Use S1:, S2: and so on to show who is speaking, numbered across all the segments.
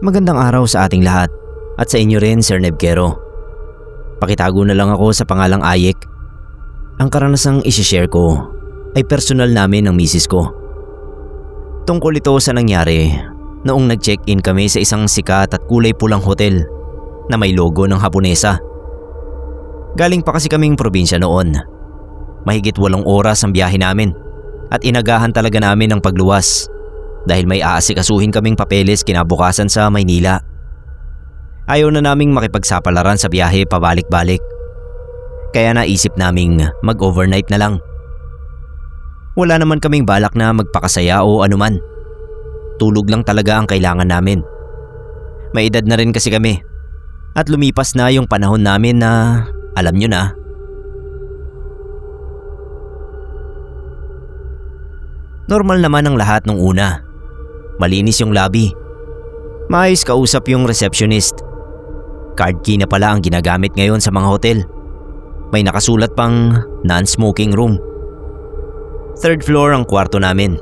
S1: Magandang araw sa ating lahat at sa inyo rin, Sir Nebkero. Pakitago na lang ako sa pangalang Ayek. Ang karanasang isishare ko ay personal namin ng misis ko. Tungkol ito sa nangyari noong nag-check-in kami sa isang sikat at kulay pulang hotel na may logo ng Haponesa. Galing pa kasi kaming probinsya noon. Mahigit 8 oras ang biyahe namin at inagahan talaga namin ang pagluwas dahil may aasikasuhin kaming papeles kinabukasan sa Maynila. Ayaw na naming makipagsapalaran sa biyahe pabalik-balik. Kaya naisip naming mag-overnight na lang. Wala naman kaming balak na magpakasaya o anuman. Tulog lang talaga ang kailangan namin. May edad na rin kasi kami at lumipas na yung panahon namin na alam nyo na. Normal naman ang lahat nung una. Malinis yung lobby. Maayos kausap yung receptionist. Card key na pala ang ginagamit ngayon sa mga hotel. May nakasulat pang non-smoking room. 3rd floor ang kwarto namin.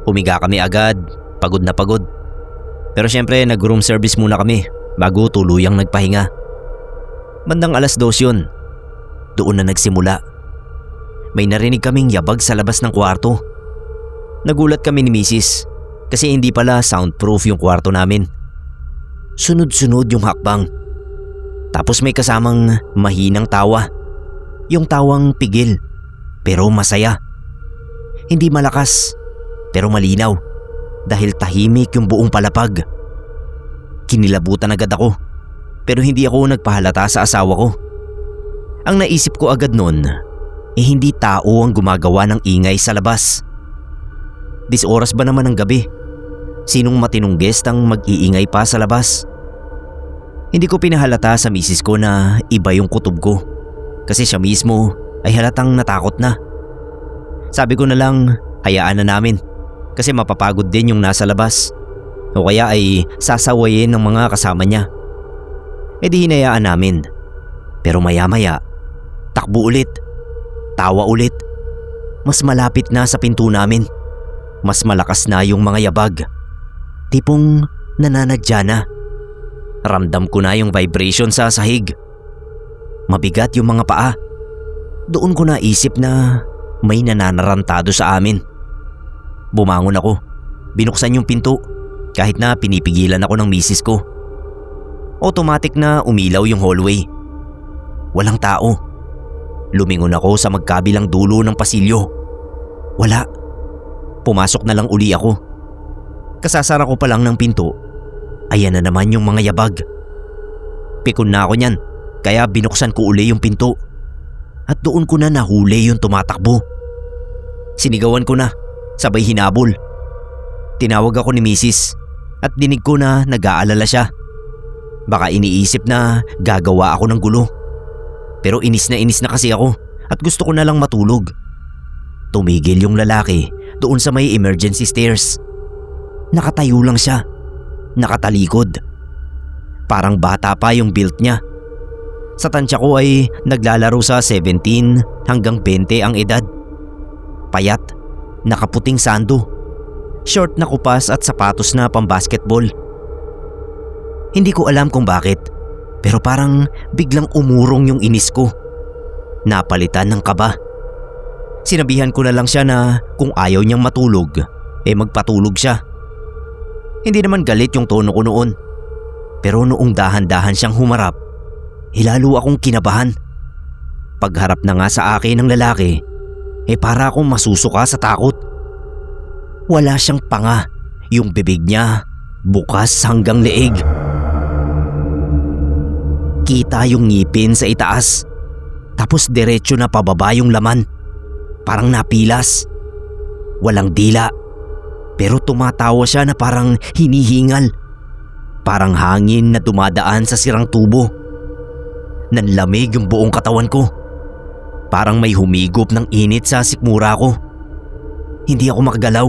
S1: Humiga kami agad, pagod na pagod. Pero syempre nag-room service muna kami bago tuluyang nagpahinga. Bandang 2:00 yun. Doon na nagsimula. May narinig kaming yabag sa labas ng kwarto. Nagulat kami ni Mrs. kasi hindi pala soundproof yung kwarto namin. Sunod-sunod yung hakbang. Tapos may kasamang mahinang tawa. Yung tawang pigil pero masaya. Hindi malakas pero malinaw dahil tahimik yung buong palapag. Kinilabutan agad ako pero hindi ako nagpahalata sa asawa ko. Ang naisip ko agad nun hindi tao ang gumagawa ng ingay sa labas. 10 oras ba naman ng gabi? Sinong matinong guest ang mag-iingay pa sa labas? Hindi ko pinahalata sa misis ko na iba yung kutob ko kasi siya mismo ay halatang natakot na. Sabi ko na lang hayaan na namin kasi mapapagod din yung nasa labas o kaya ay sasawayin ng mga kasama niya. E di hinayaan namin. Pero maya-maya takbo ulit, tawa ulit. Mas malapit na sa pinto namin. Mas malakas na yung mga yabag. Tipong nananadya na. Ramdam ko na yung vibration sa sahig. Mabigat yung mga paa. Doon ko naisip na may nananarantado sa amin. Bumangon ako. Binuksan yung pinto kahit na pinipigilan ako ng misis ko. Automatic na umilaw yung hallway. Walang tao. Lumingon ako sa magkabilang dulo ng pasilyo. Wala. Pumasok na lang uli ako. Kasasara ko pa lang ng pinto. Ayan na naman yung mga yabag. Pikon na ako niyan kaya binuksan ko uli yung pinto. At doon ko na nahuli yung tumatakbo. Sinigawan ko na, sabay hinabol. Tinawag ako ni Mrs. at dinig ko na nag-aalala siya. Baka iniisip na gagawa ako ng gulo. Pero inis na kasi ako at gusto ko na lang matulog. Tumigil yung lalaki doon sa may emergency stairs. Nakatayo lang siya, nakatalikod. Parang bata pa yung build niya. Sa tansya ko ay naglalaro sa 17 hanggang 20 ang edad. Payat, nakaputing sando, short na kupas at sapatos na pambasketball. Hindi ko alam kung bakit, pero parang biglang umurong yung inis ko. Napalitan ng kaba. Sinabihan ko na lang siya na kung ayaw niyang matulog, magpatulog siya. Hindi naman galit yung tono ko noon. Pero noong dahan-dahan siyang humarap, lalo akong kinabahan. Pagharap na nga sa akin ng lalaki, para akong masusuka sa takot. Wala siyang panga, yung bibig niya bukas hanggang leeg. Kita yung ngipin sa itaas, tapos diretso na pababa yung laman. Parang napilas. Walang dila. Pero tumatawa siya na parang hinihingal. Parang hangin na dumadaan sa sirang tubo. Nanlamig yung buong katawan ko. Parang may humigop ng init sa sikmura ko. Hindi ako makagalaw.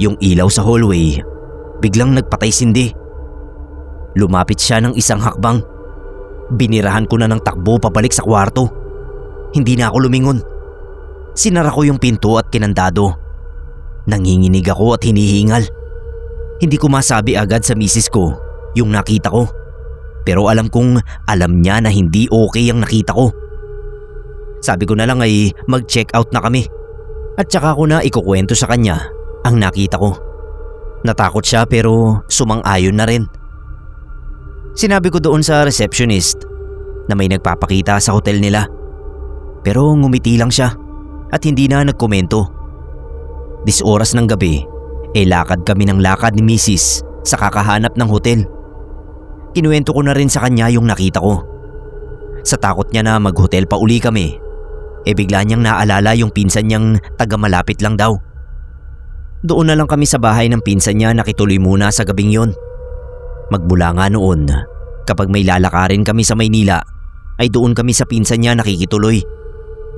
S1: Yung ilaw sa hallway biglang nagpatay sindi. Lumapit siya ng isang hakbang. Binirahan ko na ng takbo pabalik sa kwarto. Hindi na ako lumingon. Sinara ko yung pinto at kinandado. Nanginginig ako at hinihingal. Hindi ko masabi agad sa misis ko yung nakita ko. Pero alam kong alam niya na hindi okay ang nakita ko. Sabi ko na lang ay mag-check out na kami. At saka ko na ikukwento sa kanya ang nakita ko. Natakot siya pero sumang-ayon na rin. Sinabi ko doon sa receptionist na may nagpapakita sa hotel nila. Pero ngumiti lang siya at hindi na nagkomento. 10 oras ng gabi, lakad kami ng lakad ni misis sa kakahanap ng hotel. Kinuwento ko na rin sa kanya yung nakita ko. Sa takot niya na mag-hotel pa uli kami, bigla niyang naalala yung pinsan niyang taga malapit lang daw. Doon na lang kami sa bahay ng pinsan niya nakituloy muna sa gabing yon. Magmula nga noon, kapag may lalakarin kami sa Maynila, ay doon kami sa pinsan niya nakikituloy.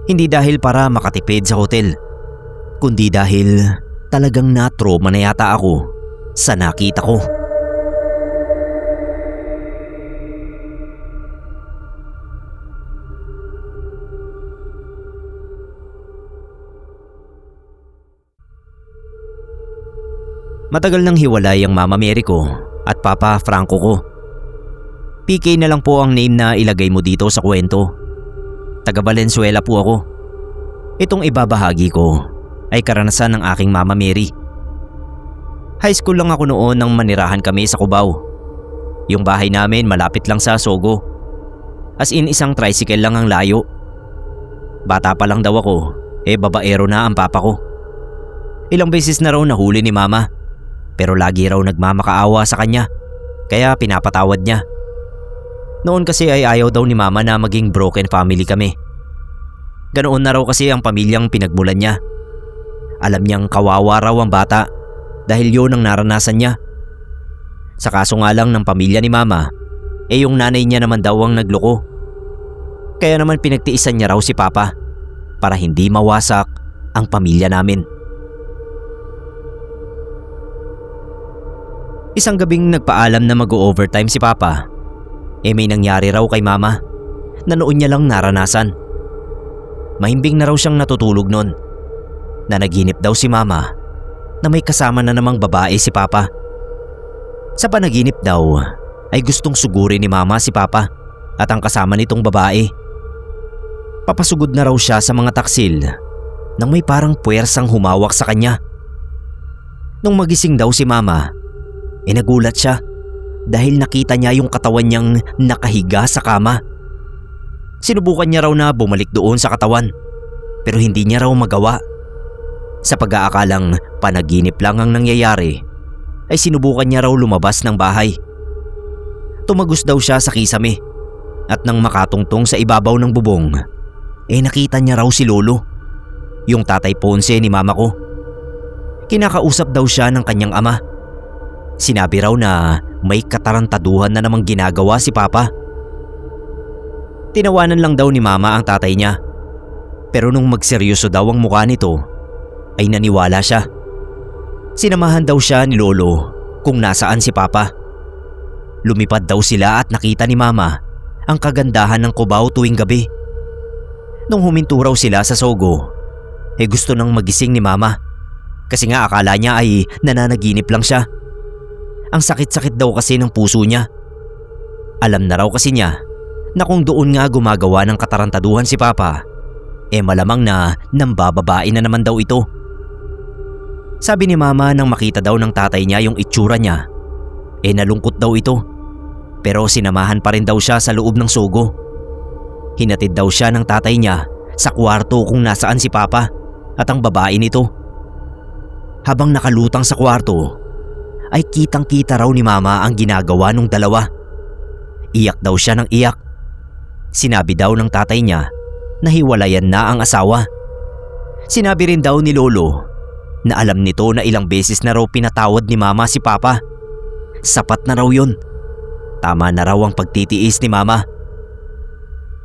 S1: Hindi dahil para makatipid sa hotel, kundi dahil talagang na-trauma na yata ako sa nakita ko. Matagal nang hiwalay ang Mama Mary ko at Papa Franco ko. PK na lang po ang name na ilagay mo dito sa kwento. Taga Valenzuela po ako. Itong ibabahagi ko ay karanasan ng aking Mama Mary. High school lang ako noon nang manirahan kami sa Cubao. Yung bahay namin malapit lang sa Sogo. As in isang tricycle lang ang layo. Bata pa lang daw ako, babaero na ang papa ko. Ilang beses na raw nahuli ni Mama. Pero lagi raw nagmamakaawa sa kanya, kaya pinapatawad niya. Noon kasi ay ayaw daw ni Mama na maging broken family kami. Ganoon na raw kasi ang pamilyang pinagmulan niya. Alam niyang kawawa raw ang bata dahil yun ang naranasan niya. Sa kaso nga lang ng pamilya ni Mama, yung nanay niya naman daw ang nagloko. Kaya naman pinagtiisan niya raw si Papa para hindi mawasak ang pamilya namin. Isang gabing nagpaalam na mag-o-overtime si Papa, may nangyari raw kay Mama na noon niya lang naranasan. Mahimbing na raw siyang natutulog noon. Nanaginip daw si Mama na may kasama na namang babae si Papa. Sa panaginip daw ay gustong sugurin ni Mama si Papa at ang kasama nitong babae. Papasugod na raw siya sa mga taksil nang may parang puwersang humawak sa kanya. Nung magising daw si Mama, nagulat siya dahil nakita niya yung katawan niyang nakahiga sa kama. Sinubukan niya raw na bumalik doon sa katawan pero hindi niya raw magawa. Sa pag-aakalang panaginip lang ang nangyayari, ay sinubukan niya raw lumabas ng bahay. Tumagos daw siya sa kisame at nang makatungtong sa ibabaw ng bubong, nakita niya raw si Lolo, yung tatay Ponce ni Mama ko. Kinakausap daw siya ng kanyang ama. Sinabi raw na may katarantaduhan na namang ginagawa si Papa. Tinawanan lang daw ni Mama ang tatay niya. Pero nung magseryoso daw ang mukha nito, ay naniwala siya. Sinamahan daw siya ni Lolo kung nasaan si Papa. Lumipad daw sila at nakita ni Mama ang kagandahan ng Cubao tuwing gabi. Nung huminto raw sila sa Sogo, gusto nang magising ni Mama. Kasi nga akala niya ay nananaginip lang siya. Ang sakit-sakit daw kasi ng puso niya. Alam na raw kasi niya na kung doon nga gumagawa ng katarantaduhan si Papa, malamang na nambababae na naman daw ito. Sabi ni Mama nang makita daw ng tatay niya yung itsura niya, nalungkot daw ito. Pero sinamahan pa rin daw siya sa loob ng Sogo. Hinatid daw siya ng tatay niya sa kwarto kung nasaan si Papa at ang babae nito. Habang nakalutang sa kwarto, ay kitang-kita raw ni Mama ang ginagawa nung dalawa. Iyak daw siya ng iyak. Sinabi daw ng tatay niya na hiwalayan na ang asawa. Sinabi rin daw ni Lolo na alam nito na ilang beses na raw pinatawad ni Mama si Papa. Sapat na raw yun. Tama na raw ang pagtitiis ni Mama.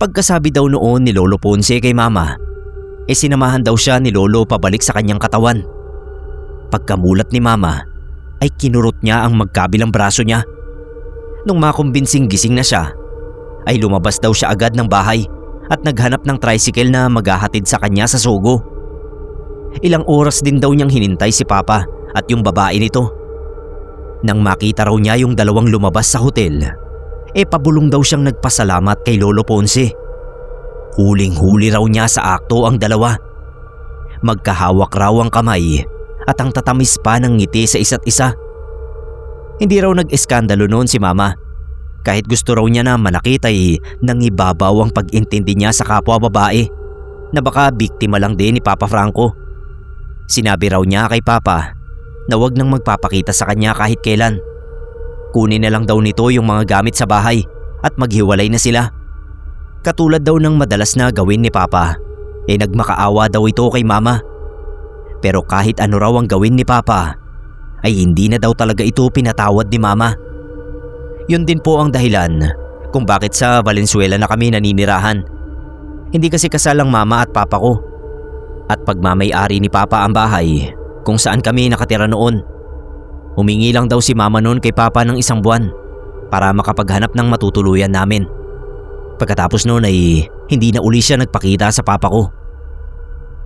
S1: Pagkasabi daw noon ni Lolo Ponce kay Mama, sinamahan daw siya ni Lolo pabalik sa kanyang katawan. Pagkamulat ni Mama, ay kinurot niya ang magkabilang braso niya. Nung makumbinsing gising na siya, ay lumabas daw siya agad ng bahay at naghanap ng tricycle na maghahatid sa kanya sa Sogo. Ilang oras din daw niyang hinintay si Papa at yung babae nito. Nang makita raw niya yung dalawang lumabas sa hotel, pabulong daw siyang nagpasalamat kay Lolo Ponce. Huling-huli raw niya sa akto ang dalawa. Magkahawak raw ang kamay at ang tatamis pa ng ngiti sa isa't isa. Hindi raw nag-eskandalo noon si Mama. Kahit gusto raw niya na manakit ay nangibabaw ang pag-intindi niya sa kapwa babae na baka biktima lang din ni Papa Franco. Sinabi raw niya kay Papa na wag nang magpapakita sa kanya kahit kailan. Kunin na lang daw nito yung mga gamit sa bahay at maghiwalay na sila. Katulad daw ng madalas na gawin ni Papa, nagmakaawa daw ito kay Mama. Pero kahit ano raw ang gawin ni Papa, ay hindi na daw talaga ito pinatawad ni Mama. Yun din po ang dahilan kung bakit sa Valenzuela na kami naninirahan. Hindi kasi kasal ang Mama at Papa ko. At pagmamay-ari ni Papa ang bahay kung saan kami nakatira noon. Humingi lang daw si Mama noon kay Papa ng 1 buwan para makapaghanap ng matutuluyan namin. Pagkatapos noon ay hindi na uli siya nagpakita sa Papa ko.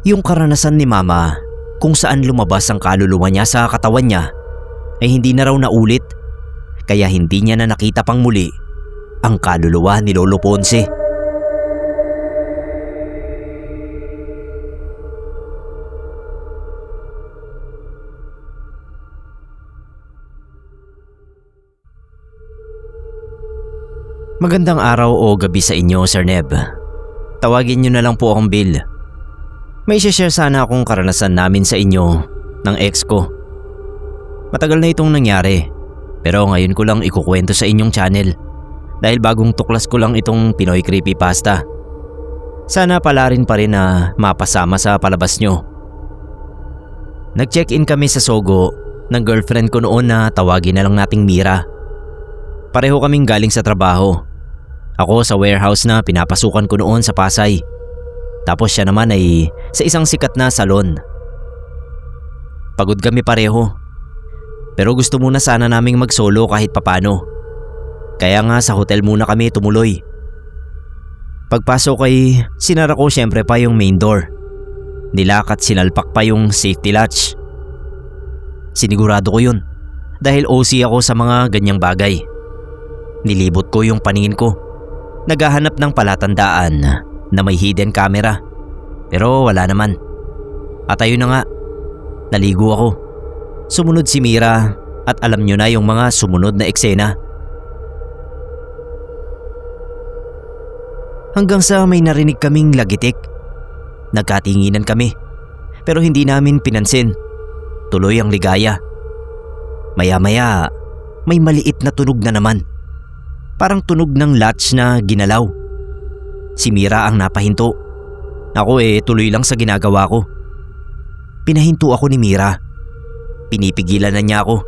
S1: Yung karanasan ni Mama kung saan lumabas ang kaluluwa niya sa katawan niya ay hindi na raw naulit, kaya hindi niya na nakita pang muli ang kaluluwa ni Lolo Ponce. Magandang araw o gabi sa inyo, Sir Neb. Tawagin niyo na lang po akong Bill. May share sana akong karanasan namin sa inyo ng ex ko. Matagal na itong nangyari, pero ngayon ko lang ikukwento sa inyong channel dahil bagong tuklas ko lang itong Pinoy Creepypasta. Sana pala rin pa rin na mapasama sa palabas nyo. Nag-check-in kami sa Sogo ng girlfriend ko noon na tawagin na lang nating Mira. Pareho kaming galing sa trabaho. Ako sa warehouse na pinapasukan ko noon sa Pasay. Tapos siya naman ay sa isang sikat na salon. Pagod kami pareho. Pero gusto muna sana naming mag-solo kahit papano. Kaya nga sa hotel muna kami tumuloy. Pagpasok ay sinara ko syempre pa yung main door. Nilak at sinalpak pa yung safety latch. Sinigurado ko yun dahil OC ako sa mga ganyang bagay. Nilibot ko yung paningin ko. Naghahanap ng palatandaan na may hidden camera. Pero wala naman. At ayun na nga, naligo ako. Sumunod si Mira at alam nyo na yung mga sumunod na eksena. Hanggang sa may narinig kaming lagitik. Nagkatinginan kami pero hindi namin pinansin. Tuloy ang ligaya. Maya-maya may maliit na tunog na naman. Parang tunog ng latch na ginalaw. Si Mira ang napahinto. Ako tuloy lang sa ginagawa ko. Pinahinto ako ni Mira. Pinipigilan na niya ako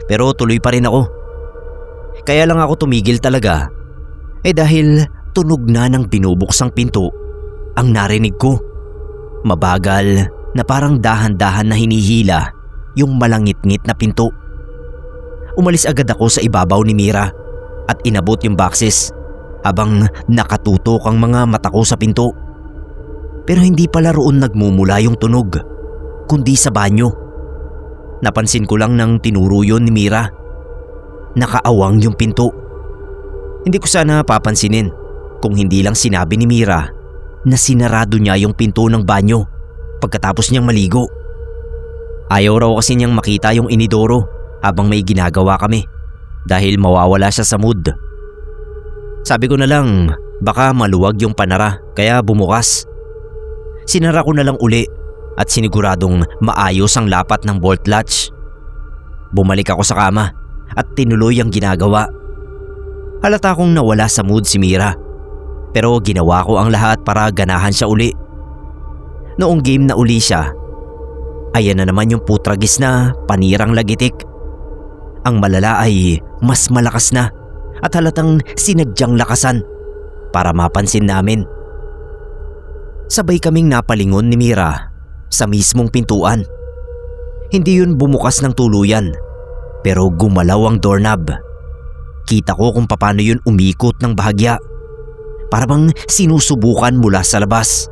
S1: pero tuloy pa rin ako. Kaya lang ako tumigil talaga dahil tunog na ng binubuksang pinto ang narinig ko. Mabagal na parang dahan-dahan na hinihila yung malangit-ngit na pinto. Umalis agad ako sa ibabaw ni Mira at inabot yung boxes habang nakatutok ang mga mata ko sa pinto. Pero hindi pala roon nagmumula yung tunog, kundi sa banyo. Napansin ko lang nang tinuro yun ni Mira. Nakaawang yung pinto. Hindi ko sana papansinin kung hindi lang sinabi ni Mira na sinarado niya yung pinto ng banyo pagkatapos niyang maligo. Ayaw raw kasi niyang makita yung inidoro habang may ginagawa kami dahil mawawala siya sa mood. Sabi ko na lang baka maluwag yung panara kaya bumukas. Sinara ko na lang uli at siniguradong maayos ang lapat ng bolt latch. Bumalik ako sa kama at tinuloy ang ginagawa. Halata kong nawala sa mood si Mira pero ginawa ko ang lahat para ganahan siya uli. Noong game na uli siya, ayan na naman yung putragis na panirang lagitik. Ang malala ay mas malakas na at halatang sinadyang lakasan para mapansin namin. Sabay kaming napalingon ni Mira sa mismong pintuan. Hindi yun bumukas ng tuluyan pero gumalaw ang doorknob. Kita ko kung paano yun umikot ng bahagya. Para bang sinusubukan mula sa labas.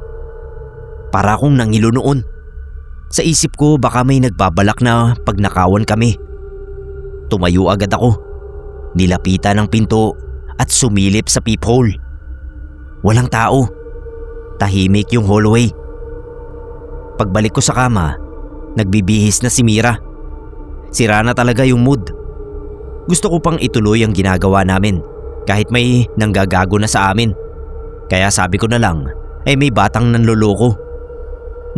S1: Para akong nangilo noon. Sa isip ko baka may nagbabalak na pagnakawan kami. Tumayo agad ako. Nilapitan ang pinto at sumilip sa peephole. Walang tao. Tahimik yung hallway. Pagbalik ko sa kama, nagbibihis na si Mira. Sira na talaga yung mood. Gusto ko pang ituloy ang ginagawa namin kahit may nanggagago na sa amin. Kaya sabi ko na lang ay may batang nanloloko.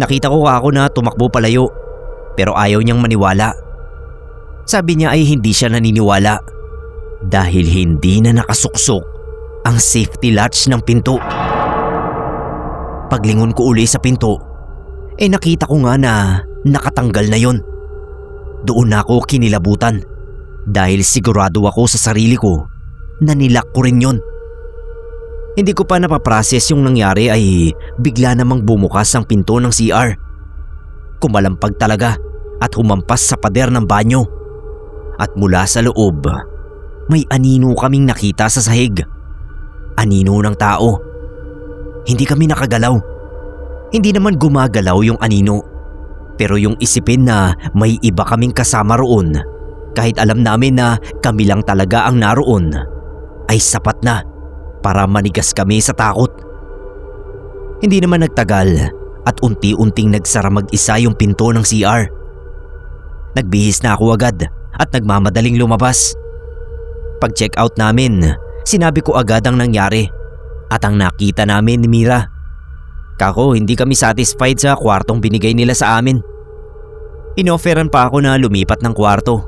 S1: Nakita ko ako na tumakbo palayo pero ayaw niyang maniwala. Sabi niya ay hindi siya naniniwala dahil hindi na nakasuksok ang safety latch ng pinto. Paglingon ko uli sa pinto, nakita ko nga na nakatanggal na yon. Doon na ako kinilabutan dahil sigurado ako sa sarili ko na nilak ko rin yon. Hindi ko pa napaprocess yung nangyari ay bigla namang bumukas ang pinto ng CR. Kumalampag talaga at humampas sa pader ng banyo. At mula sa loob, may anino kaming nakita sa sahig. Anino ng tao. Hindi kami nakagalaw. Hindi naman gumagalaw yung anino. Pero yung isipin na may iba kaming kasama roon, kahit alam namin na kami lang talaga ang naroon, ay sapat na para manigas kami sa takot. Hindi naman nagtagal at unti-unting nagsara mag-isa yung pinto ng CR. Nagbihis na ako agad at nagmamadaling lumabas. Pag-check out namin, sinabi ko agad ang nangyari at ang nakita namin ni Mira. Kako, hindi kami satisfied sa kwartong binigay nila sa amin. Inofferan pa ako na lumipat ng kwarto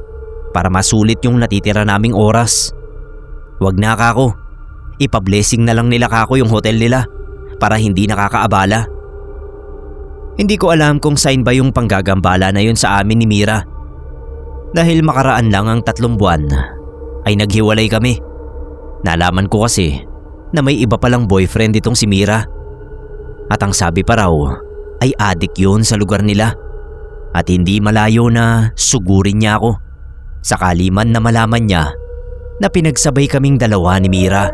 S1: para masulit yung natitira naming oras. Wag na kako. Ipa-blessing na lang nila kako yung hotel nila para hindi nakakaabala. Hindi ko alam kung sign ba yung panggagambala na yun sa amin ni Mira. Dahil makaraan lang ang 3 buwan ay naghiwalay kami. Nalaman ko kasi na may iba palang boyfriend itong si Mira. At ang sabi pa raw ay adik yun sa lugar nila. At hindi malayo na sugurin niya ako sakali man na malaman niya na pinagsabay kaming dalawa ni Mira.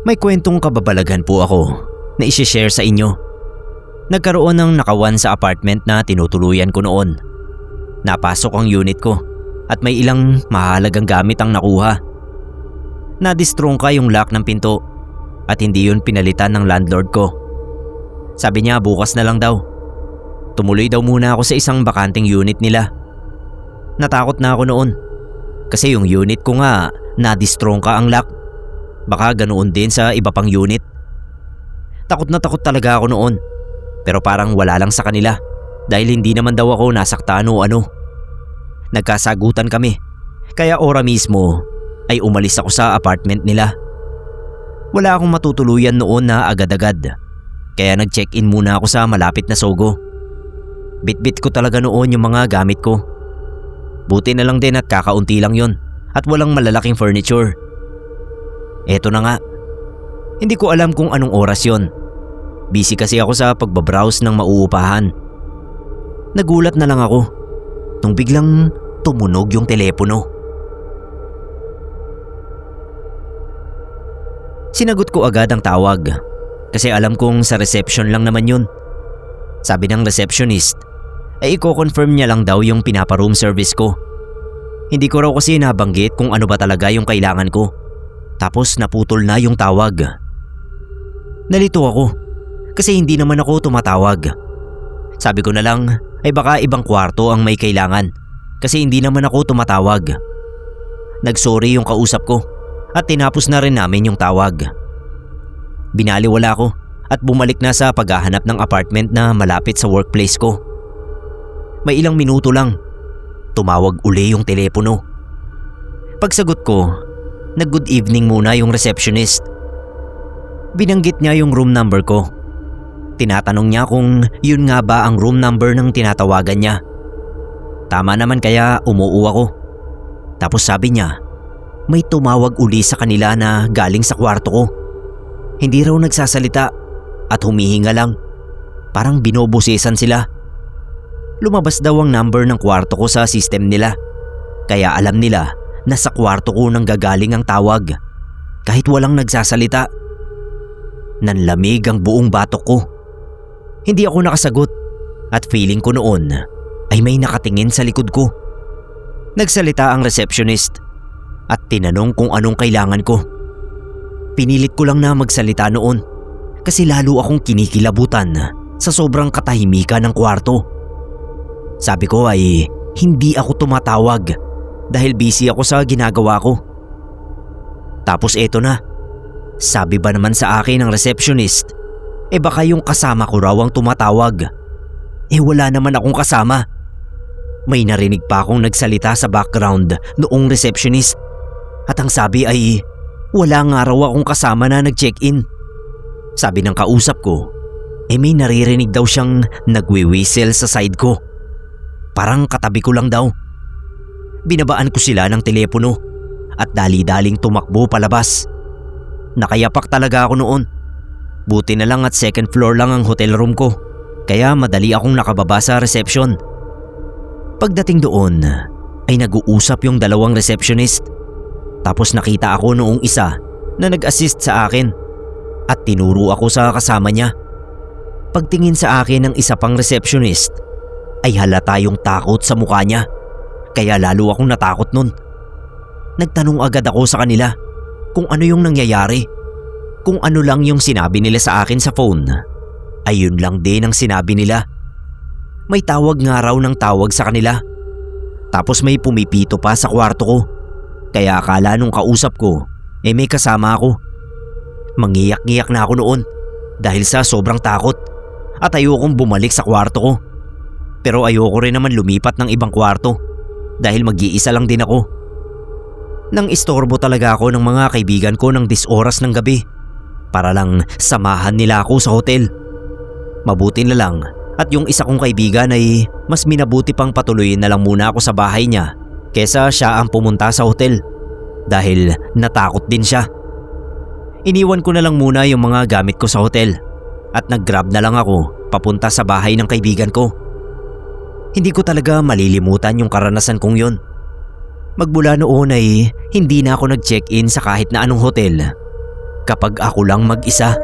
S1: May kwentong kababalaghan po ako na isi-share sa inyo. Nagkaroon ng nakawan sa apartment na tinutuluyan ko noon. Napasok ang unit ko at may ilang mahalagang gamit ang nakuha. Nadistrongka yung lock ng pinto at hindi yun pinalitan ng landlord ko. Sabi niya bukas na lang daw. Tumuloy daw muna ako sa isang bakanting unit nila. Natakot na ako noon kasi yung unit ko nga nadistrongka ang lock. Baka ganoon din sa iba pang unit. Takot na takot talaga ako noon. Pero parang wala lang sa kanila dahil hindi naman daw ako nasaktan o ano. Nagkasagutan kami. Kaya ora mismo ay umalis ako sa apartment nila. Wala akong matutuluyan noon na agad-agad. Kaya nag-check-in muna ako sa malapit na Sogo. Bit-bit ko talaga noon yung mga gamit ko. Buti na lang din at kakaunti lang yon at walang malalaking furniture. Eto na nga. Hindi ko alam kung anong oras yon. Busy kasi ako sa pagbabrowse ng mauupahan. Nagulat na lang ako nung biglang tumunog yung telepono. Sinagot ko agad ang tawag kasi alam kong sa reception lang naman yun. Sabi ng receptionist ay i-confirm niya lang daw yung pinapa-room service ko. Hindi ko raw kasi nabanggit kung ano ba talaga yung kailangan ko. Tapos naputol na yung tawag. Nalito ako kasi hindi naman ako tumatawag. Sabi ko na lang ay baka ibang kwarto ang may kailangan kasi hindi naman ako tumatawag. Nagsorry yung kausap ko at tinapos na rin namin yung tawag. Binaliwala ko at bumalik na sa paghahanap ng apartment na malapit sa workplace ko. May ilang minuto lang, tumawag uli yung telepono. Pagsagot ko, nag-good evening muna yung receptionist. Binanggit niya yung room number ko. Tinatanong niya kung yun nga ba ang room number ng tinatawagan niya. Tama naman kaya umuuwa ako. Tapos sabi niya, may tumawag uli sa kanila na galing sa kwarto ko. Hindi raw nagsasalita at humihinga lang. Parang binobosesan sila. Lumabas daw ang number ng kwarto ko sa system nila. Kaya alam nila na sa kwarto ko nang gagaling ang tawag. kahit walang nagsasalita. Nanlamig ang buong batok ko. Hindi ako nakasagot at feeling ko noon ay may nakatingin sa likod ko. Nagsalita ang receptionist at tinanong kung anong kailangan ko. Pinilit ko lang na magsalita noon kasi lalo akong kinikilabutan sa sobrang katahimikan ng kwarto. Sabi ko ay hindi ako tumatawag dahil busy ako sa ginagawa ko. Tapos eto na, sabi ba naman sa akin ng receptionist, baka yung kasama ko raw ang tumatawag. Wala naman akong kasama. May narinig pa akong nagsalita sa background noong receptionist at ang sabi ay wala nga raw akong kasama na nag-check-in. Sabi ng kausap ko, may naririnig daw siyang nagwi-whistle sa side ko. Parang katabi ko lang daw. Binabaan ko sila ng telepono at dali-daling tumakbo palabas. Nakayapak talaga ako noon. Buti na lang at second floor lang ang hotel room ko, kaya madali akong nakababa sa reception. Pagdating doon ay nag-uusap yung dalawang receptionist. Tapos nakita ako noong isa na nag-assist sa akin at tinuro ako sa kasama niya. Pagtingin sa akin ng isa pang receptionist ay halata yung takot sa mukha niya, kaya lalo akong natakot nun. Nagtanong agad ako sa kanila kung ano yung nangyayari. Kung ano lang yung sinabi nila sa akin sa phone, ayun lang din ang sinabi nila. May tawag nga raw ng tawag sa kanila. Tapos may pumipito pa sa kwarto ko, kaya akala nung kausap ko may kasama ako. Mangiyak-ngiyak na ako noon dahil sa sobrang takot at ayokong bumalik sa kwarto ko. Pero ayoko rin naman lumipat ng ibang kwarto dahil mag-iisa lang din ako. Nang istorbo talaga ako ng mga kaibigan ko ng 10 oras ng gabi para lang samahan nila ako sa hotel. Mabuti na lang at yung isa kong kaibigan ay mas minabuti pang patuloyin na lang muna ako sa bahay niya kesa siya ang pumunta sa hotel dahil natakot din siya. Iniwan ko na lang muna yung mga gamit ko sa hotel at nag-grab na lang ako papunta sa bahay ng kaibigan ko. Hindi ko talaga malilimutan yung karanasan kong yun. Magmula noon ay hindi na ako nag-check-in sa kahit na anong hotel kapag ako lang mag-isa.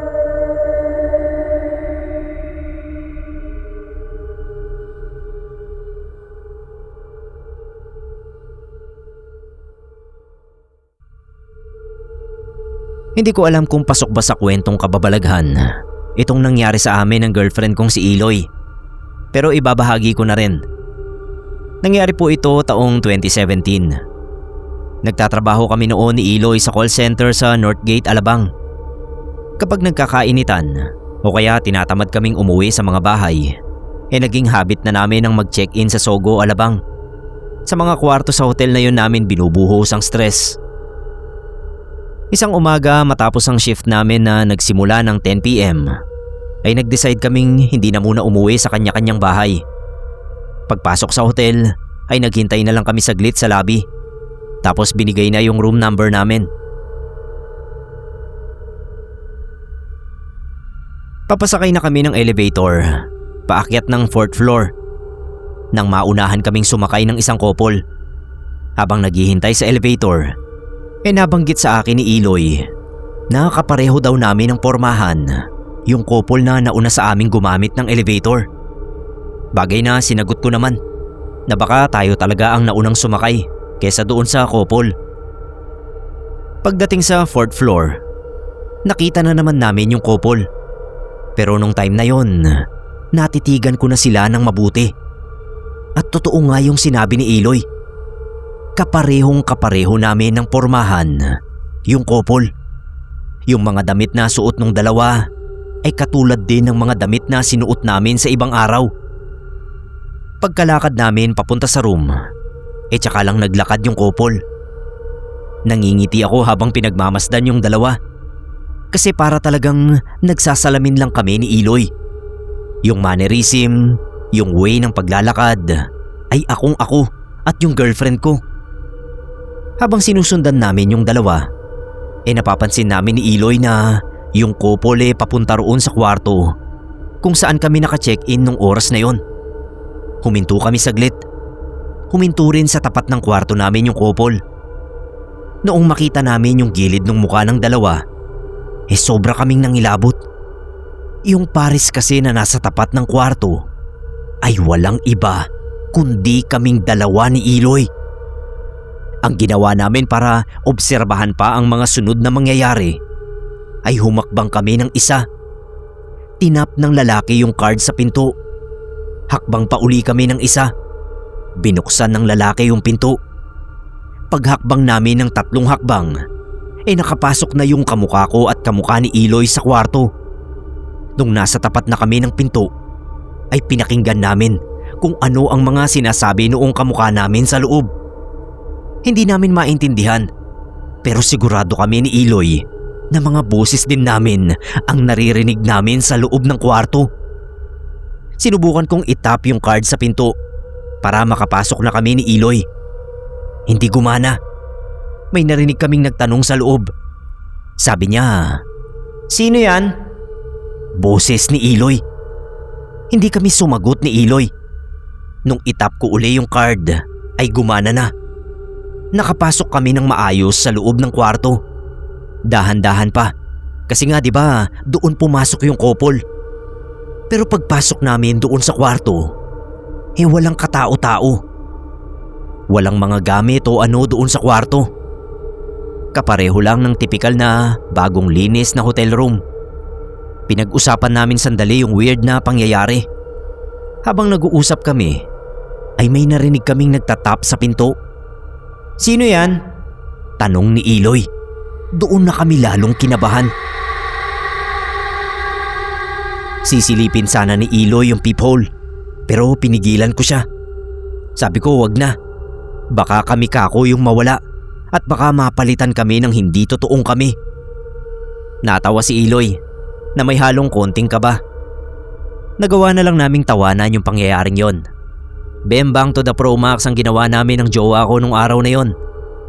S1: Hindi ko alam kung pasok ba sa kwentong kababalaghan itong nangyari sa amin ng girlfriend kong si Eloy. Pero ibabahagi ko na rin. Nangyari po ito taong 2017. Nagtatrabaho kami noon ni Eloy sa call center sa Northgate, Alabang. Kapag nagkakainitan o kaya tinatamad kaming umuwi sa mga bahay, naging habit na namin ang mag-check-in sa Sogo, Alabang. Sa mga kwarto sa hotel na yun namin binubuhos ang stress. Isang umaga matapos ang shift namin na nagsimula ng 10 PM ay nag-decide kaming hindi na muna umuwi sa kanya-kanyang bahay. Pagpasok sa hotel ay naghintay na lang kami saglit sa lobby. Tapos binigay na yung room number namin. Papasakay na kami ng elevator, paakyat ng 4th floor. Nang maunahan kaming sumakay ng isang couple. Habang naghihintay sa elevator, nabanggit sa akin ni Eloy na kapareho daw namin ng pormahan yung couple na nauna sa aming gumamit ng elevator. Bagay na sinagot ko naman na baka tayo talaga ang naunang sumakay kesa doon sa couple. Pagdating sa 4th floor, nakita na naman namin yung couple. Pero nung time na yon, natitigan ko na sila ng mabuti. At totoo nga yung sinabi ni Eloy. Kaparehong kapareho namin ng pormahan yung couple. Yung mga damit na suot ng dalawa ay katulad din ng mga damit na sinuot namin sa ibang araw. Pagkalakad namin papunta sa room, tsaka lang naglakad yung couple. Nangingiti ako habang pinagmamasdan yung dalawa. Kasi para talagang nagsasalamin lang kami ni Eloy. Yung mannerism, yung way ng paglalakad ay akong ako at yung girlfriend ko. Habang sinusundan namin yung dalawa, napapansin namin ni Eloy na yung couple papunta roon sa kwarto kung saan kami naka-check-in nung oras na yon. Huminto kami saglit. Huminto rin sa tapat ng kwarto namin yung couple. Noong makita namin yung gilid ng mukha ng dalawa, sobra kaming nangilabot. Yung pares kasi na nasa tapat ng kwarto ay walang iba kundi kaming dalawa ni Iloy. Ang ginawa namin para obserbahan pa ang mga sunod na mangyayari ay humakbang kami ng isa. Tinap ng lalaki yung card sa pinto. Hakbang pa uli kami ng isa. Binuksan ng lalaki yung pinto. Paghakbang namin ng 3 hakbang, nakapasok na yung kamukha ko at kamukha ni Iloy sa kwarto. Nung nasa tapat na kami ng pinto, ay pinakinggan namin kung ano ang mga sinasabi noong kamukha namin sa loob. Hindi namin maintindihan, pero sigurado kami ni Iloy na mga boses din namin ang naririnig namin sa loob ng kwarto. Sinubukan kong itap yung card sa pinto para makapasok na kami ni Iloy. Hindi gumana. May narinig kaming nagtanong sa loob. Sabi niya, "Sino yan?" Boses ni Iloy. Hindi kami sumagot ni Iloy. Nung itap ko uli yung card ay gumana na. Nakapasok kami ng maayos sa loob ng kwarto. Dahan-dahan pa. Kasi nga 'di ba, doon pumasok yung couple. Pero pagpasok namin doon sa kwarto, walang katao-tao. Walang mga gamit o ano doon sa kwarto. Kapareho lang ng tipikal na bagong linis na hotel room. Pinag-usapan namin sandali yung weird na pangyayari. Habang nag-uusap kami, ay may narinig kaming nagtatap sa pinto. "Sino yan?" tanong ni Iloy. Doon na kami lalong kinabahan. Sisilipin sana ni Iloy yung peephole, pero pinigilan ko siya. Sabi ko wag na. Baka kami kako yung mawala at baka mapalitan kami ng hindi totoong kami. Natawa si Iloy na may halong konting kaba. Nagawa na lang naming tawanan yung pangyayaring yon. Bembang to the pro max ang ginawa namin ng jowa ko nung araw na yon.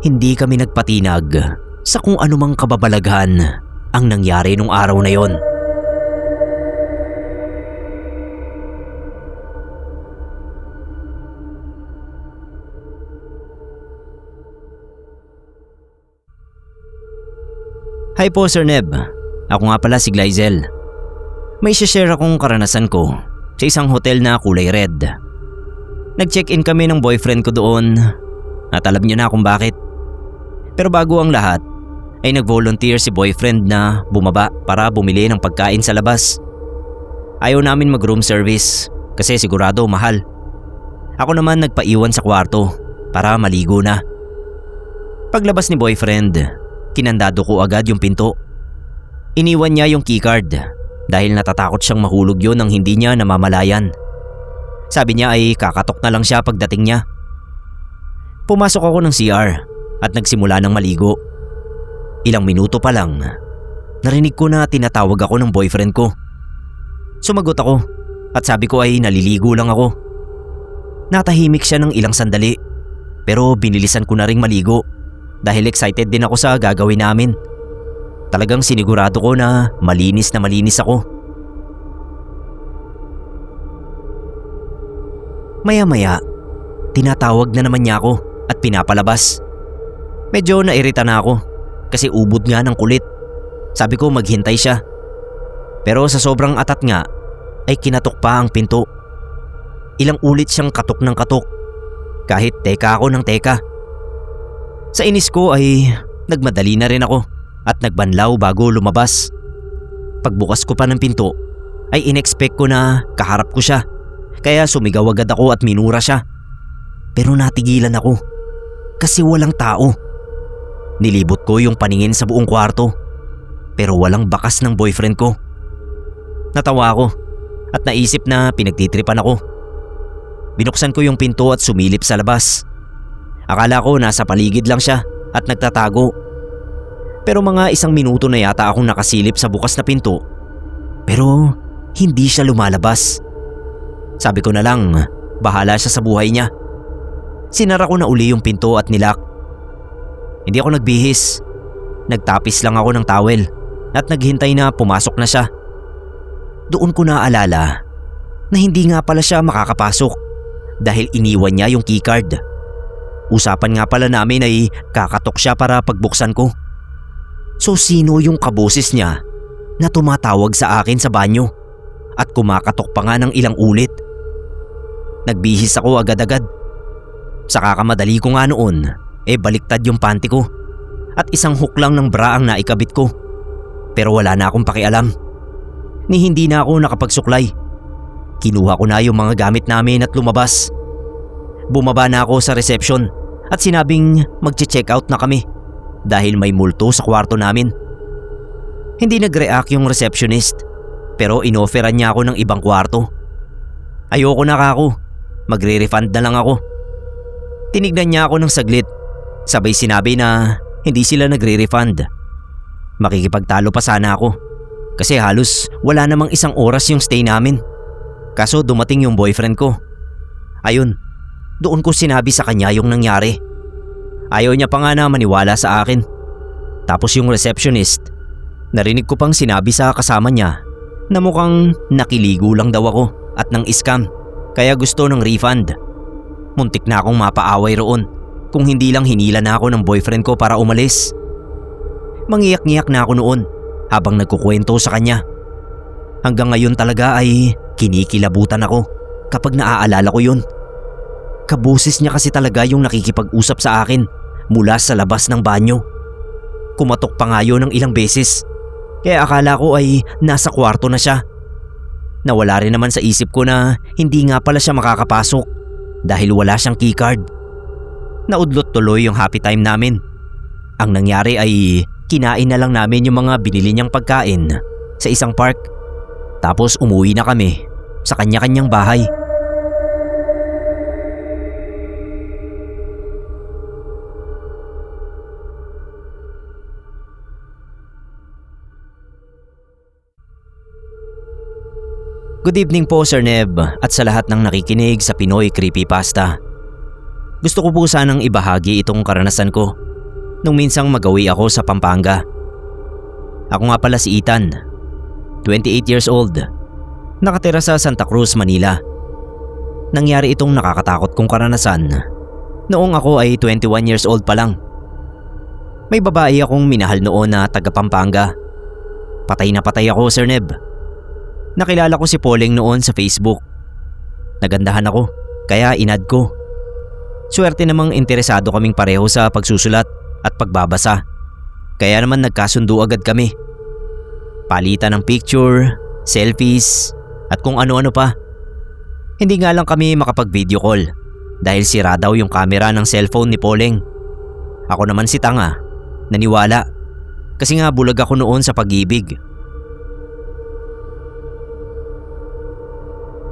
S1: Hindi kami nagpatinag sa kung anumang kababalaghan ang nangyari nung araw na yon. Hi po Sir Neb, ako nga pala si Glyzel. May share akong karanasan ko sa isang hotel na kulay red. Nag-check-in kami ng boyfriend ko doon at alam niyo na kung bakit. Pero bago ang lahat ay nag-volunteer si boyfriend na bumaba para bumili ng pagkain sa labas. Ayaw namin mag-room service kasi sigurado mahal. Ako naman nagpaiwan sa kwarto para maligo na. Paglabas ni boyfriend, kinandado ko agad yung pinto. Iniwan niya yung keycard dahil natatakot siyang mahulog yun nang hindi niya namamalayan. Sabi niya ay kakatok na lang siya pagdating niya. Pumasok ako ng CR at nagsimula ng maligo. Ilang minuto pa lang, narinig ko na tinatawag ako ng boyfriend ko. Sumagot ako at sabi ko ay naliligo lang ako. Natahimik siya ng ilang sandali pero binilisan ko na ring maligo dahil excited din ako sa gagawin namin. Talagang sinigurado ko na malinis ako. Maya-maya, tinatawag na naman niya ako at pinapalabas. Medyo nairita na ako kasi ubod nga ng kulit. Sabi ko maghintay siya. Pero sa sobrang atat nga ay kinatok pa ang pinto. Ilang ulit siyang katok ng katok kahit teka ako ng teka. Sa inis ko ay nagmadali na rin ako at nagbanlaw bago lumabas. Pagbukas ko pa ng pinto ay inexpect ko na kaharap ko siya. Kaya sumigaw agad ako at minura siya. Pero natigilan ako kasi walang tao. Nilibot ko yung paningin sa buong kwarto pero walang bakas ng boyfriend ko. Natawa ako at naisip na pinagtitripan ako. Binuksan ko yung pinto at sumilip sa labas. Akala ko nasa paligid lang siya at nagtatago. Pero mga 1 minuto na yata akong nakasilip sa bukas na pinto. Pero hindi siya lumalabas. Sabi ko na lang, bahala siya sa buhay niya. Sinara ko na uli yung pinto at nilak. Hindi ako nagbihis. Nagtapis lang ako ng towel at naghintay na pumasok na siya. Doon ko naalala na hindi nga pala siya makakapasok dahil iniwan niya yung keycard. Usapan nga pala namin ay kakatok siya para pagbuksan ko. So sino yung kaboses niya na tumatawag sa akin sa banyo at kumakatok pa nga ng ilang ulit? Nagbihis ako agad-agad. Sa kakamadali ko nga noon, baliktad yung panty ko at isang hook lang ng bra ang naikabit ko. Pero wala na akong pakialam. Ni hindi na ako nakapagsuklay. Kinuha ko na yung mga gamit namin at lumabas. Bumaba na ako sa reception at sinabing magche-check out na kami dahil may multo sa kwarto namin. Hindi nag-react yung receptionist pero inofferan niya ako ng ibang kwarto. Ayoko na kako, magre-refund na lang ako. Tinignan niya ako ng saglit, sabay sinabi na hindi sila nagre-refund. Makikipagtalo pa sana ako kasi halos wala namang isang oras yung stay namin. Kaso dumating yung boyfriend ko. Ayun, doon ko sinabi sa kanya yung nangyari. Ayaw niya pa nga na maniwala sa akin. Tapos yung receptionist, narinig ko pang sinabi sa kasama niya na mukhang nakiligo lang daw ako at nang scam kaya gusto ng refund. Muntik na akong mapaaway roon kung hindi lang hinila na ako ng boyfriend ko para umalis. Mangiyak-ngiyak na ako noon habang nagkukwento sa kanya. Hanggang ngayon talaga ay kinikilabutan ako kapag naaalala ko yun. Kaboses niya kasi talaga yung nakikipag-usap sa akin mula sa labas ng banyo. Kumatok pa nga yun ng ilang beses kaya akala ko ay nasa kwarto na siya. Nawala rin naman sa isip ko na hindi nga pala siya makakapasok dahil wala siyang keycard. Naudlot tuloy yung happy time namin. Ang nangyari ay kinain na lang namin yung mga binili niyang pagkain sa isang park. Tapos umuwi na kami sa kanya-kanyang bahay. Good evening po Sir Neb at sa lahat ng nakikinig sa Pinoy Creepypasta. Gusto ko po sanang ibahagi itong karanasan ko nung minsang magawi ako sa Pampanga. Ako nga pala si Ethan, 28 years old, nakatira sa Santa Cruz, Manila. Nangyari itong nakakatakot kong karanasan noong ako ay 21 years old pa lang. May babae akong minahal noon na taga Pampanga. Patay na patay ako Sir Neb. Nakilala ko si Pauling noon sa Facebook. Nagandahan ako kaya inad ko. Swerte namang interesado kaming pareho sa pagsusulat at pagbabasa. Kaya naman nagkasundo agad kami. Palitan ng picture, selfies at kung ano-ano pa. Hindi nga lang kami makapag-video call dahil sira daw yung camera ng cellphone ni Pauling. Ako naman si tanga, naniwala kasi nga bulag ako noon sa pag-ibig.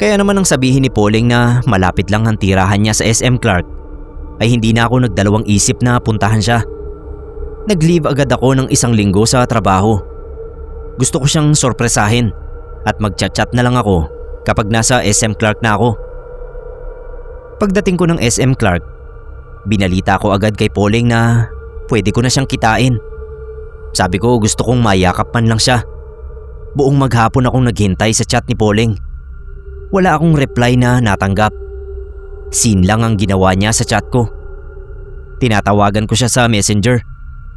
S1: Kaya naman nang sabihin ni Pauling na malapit lang ang tirahan niya sa SM Clark ay hindi na ako nagdalawang isip na puntahan siya. Nag-leave agad ako ng isang linggo sa trabaho. Gusto ko siyang sorpresahin at mag-chat-chat na lang ako kapag nasa SM Clark na ako. Pagdating ko ng SM Clark, binalita ko agad kay Pauling na pwede ko na siyang kitain. Sabi ko gusto kong mayakap man lang siya. Buong maghapon akong naghintay sa chat ni Pauling. Wala akong reply na natanggap. Scene lang ang ginawa niya sa chat ko. Tinatawagan ko siya sa Messenger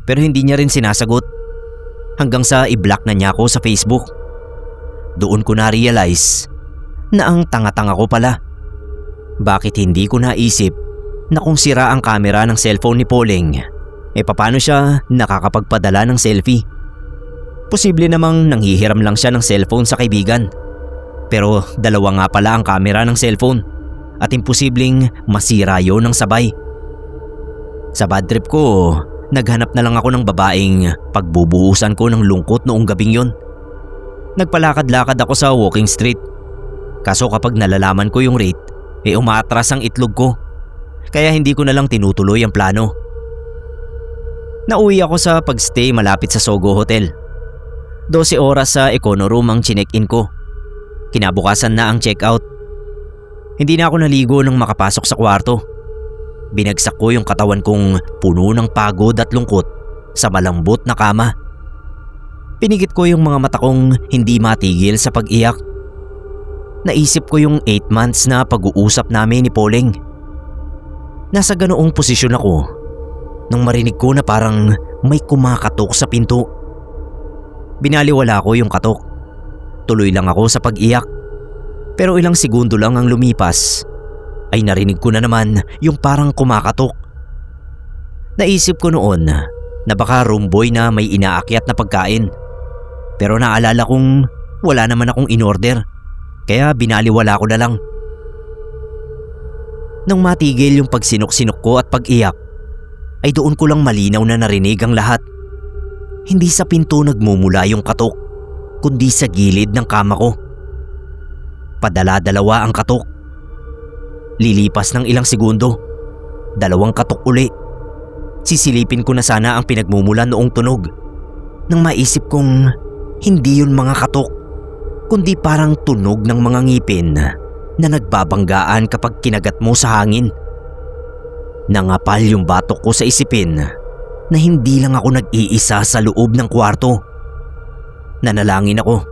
S1: pero hindi niya rin sinasagot. Hanggang sa i-block na niya ako sa Facebook. Doon ko na-realize na ang tanga-tanga ko pala. Bakit hindi ko naisip na kung sira ang camera ng cellphone ni Pauling, paano siya nakakapagpadala ng selfie? Posible namang nanghihiram lang siya ng cellphone sa kaibigan. Pero dalawa nga pala ang camera ng cellphone at imposibleng masira yun ng sabay. Sa bad trip ko, naghanap na lang ako ng babaeng pagbubuhusan ko ng lungkot noong gabing yun. Nagpalakad-lakad ako sa walking street. Kaso kapag nalalaman ko yung rate, umaatras ang itlog ko. Kaya hindi ko na lang tinutuloy ang plano. Nauwi ako sa pagstay malapit sa Sogo Hotel. 12 oras sa econo room ang chinek-in ko. Kinabukasan na ang check-out. Hindi na ako naligo nang makapasok sa kwarto. Binagsak ko yung katawan kong puno ng pagod at lungkot sa malambot na kama. Pinigit ko yung mga mata kong hindi matigil sa pag-iyak. Naisip ko yung 8 months na pag-uusap namin ni Pauling. Nasa ganoong posisyon ako nang marinig ko na parang may kumakatok sa pinto. Binaliwala ko yung katok. Tuloy lang ako sa pag-iyak. Pero ilang segundo lang ang lumipas ay narinig ko na naman yung parang kumakatok. Naisip ko noon na baka roomboy na may inaakyat na pagkain. Pero naalala kong wala naman akong in-order, kaya binaliwala ko na lang. Nang matigil yung pagsinok-sinok ko at pag-iyak, ay doon ko lang malinaw na narinig ang lahat. Hindi sa pinto nagmumula yung katok, kundi sa gilid ng kama ko. Padala-dalawa ang katok. Lilipas ng ilang segundo, 2 katok uli. Sisilipin ko na sana ang pinagmumulan noong tunog nang maisip kong hindi yun mga katok, kundi parang tunog ng mga ngipin na nagbabanggaan kapag kinagat mo sa hangin. Nangapal yung batok ko sa isipin na hindi lang ako nag-iisa sa loob ng kwarto. Nanalangin ako.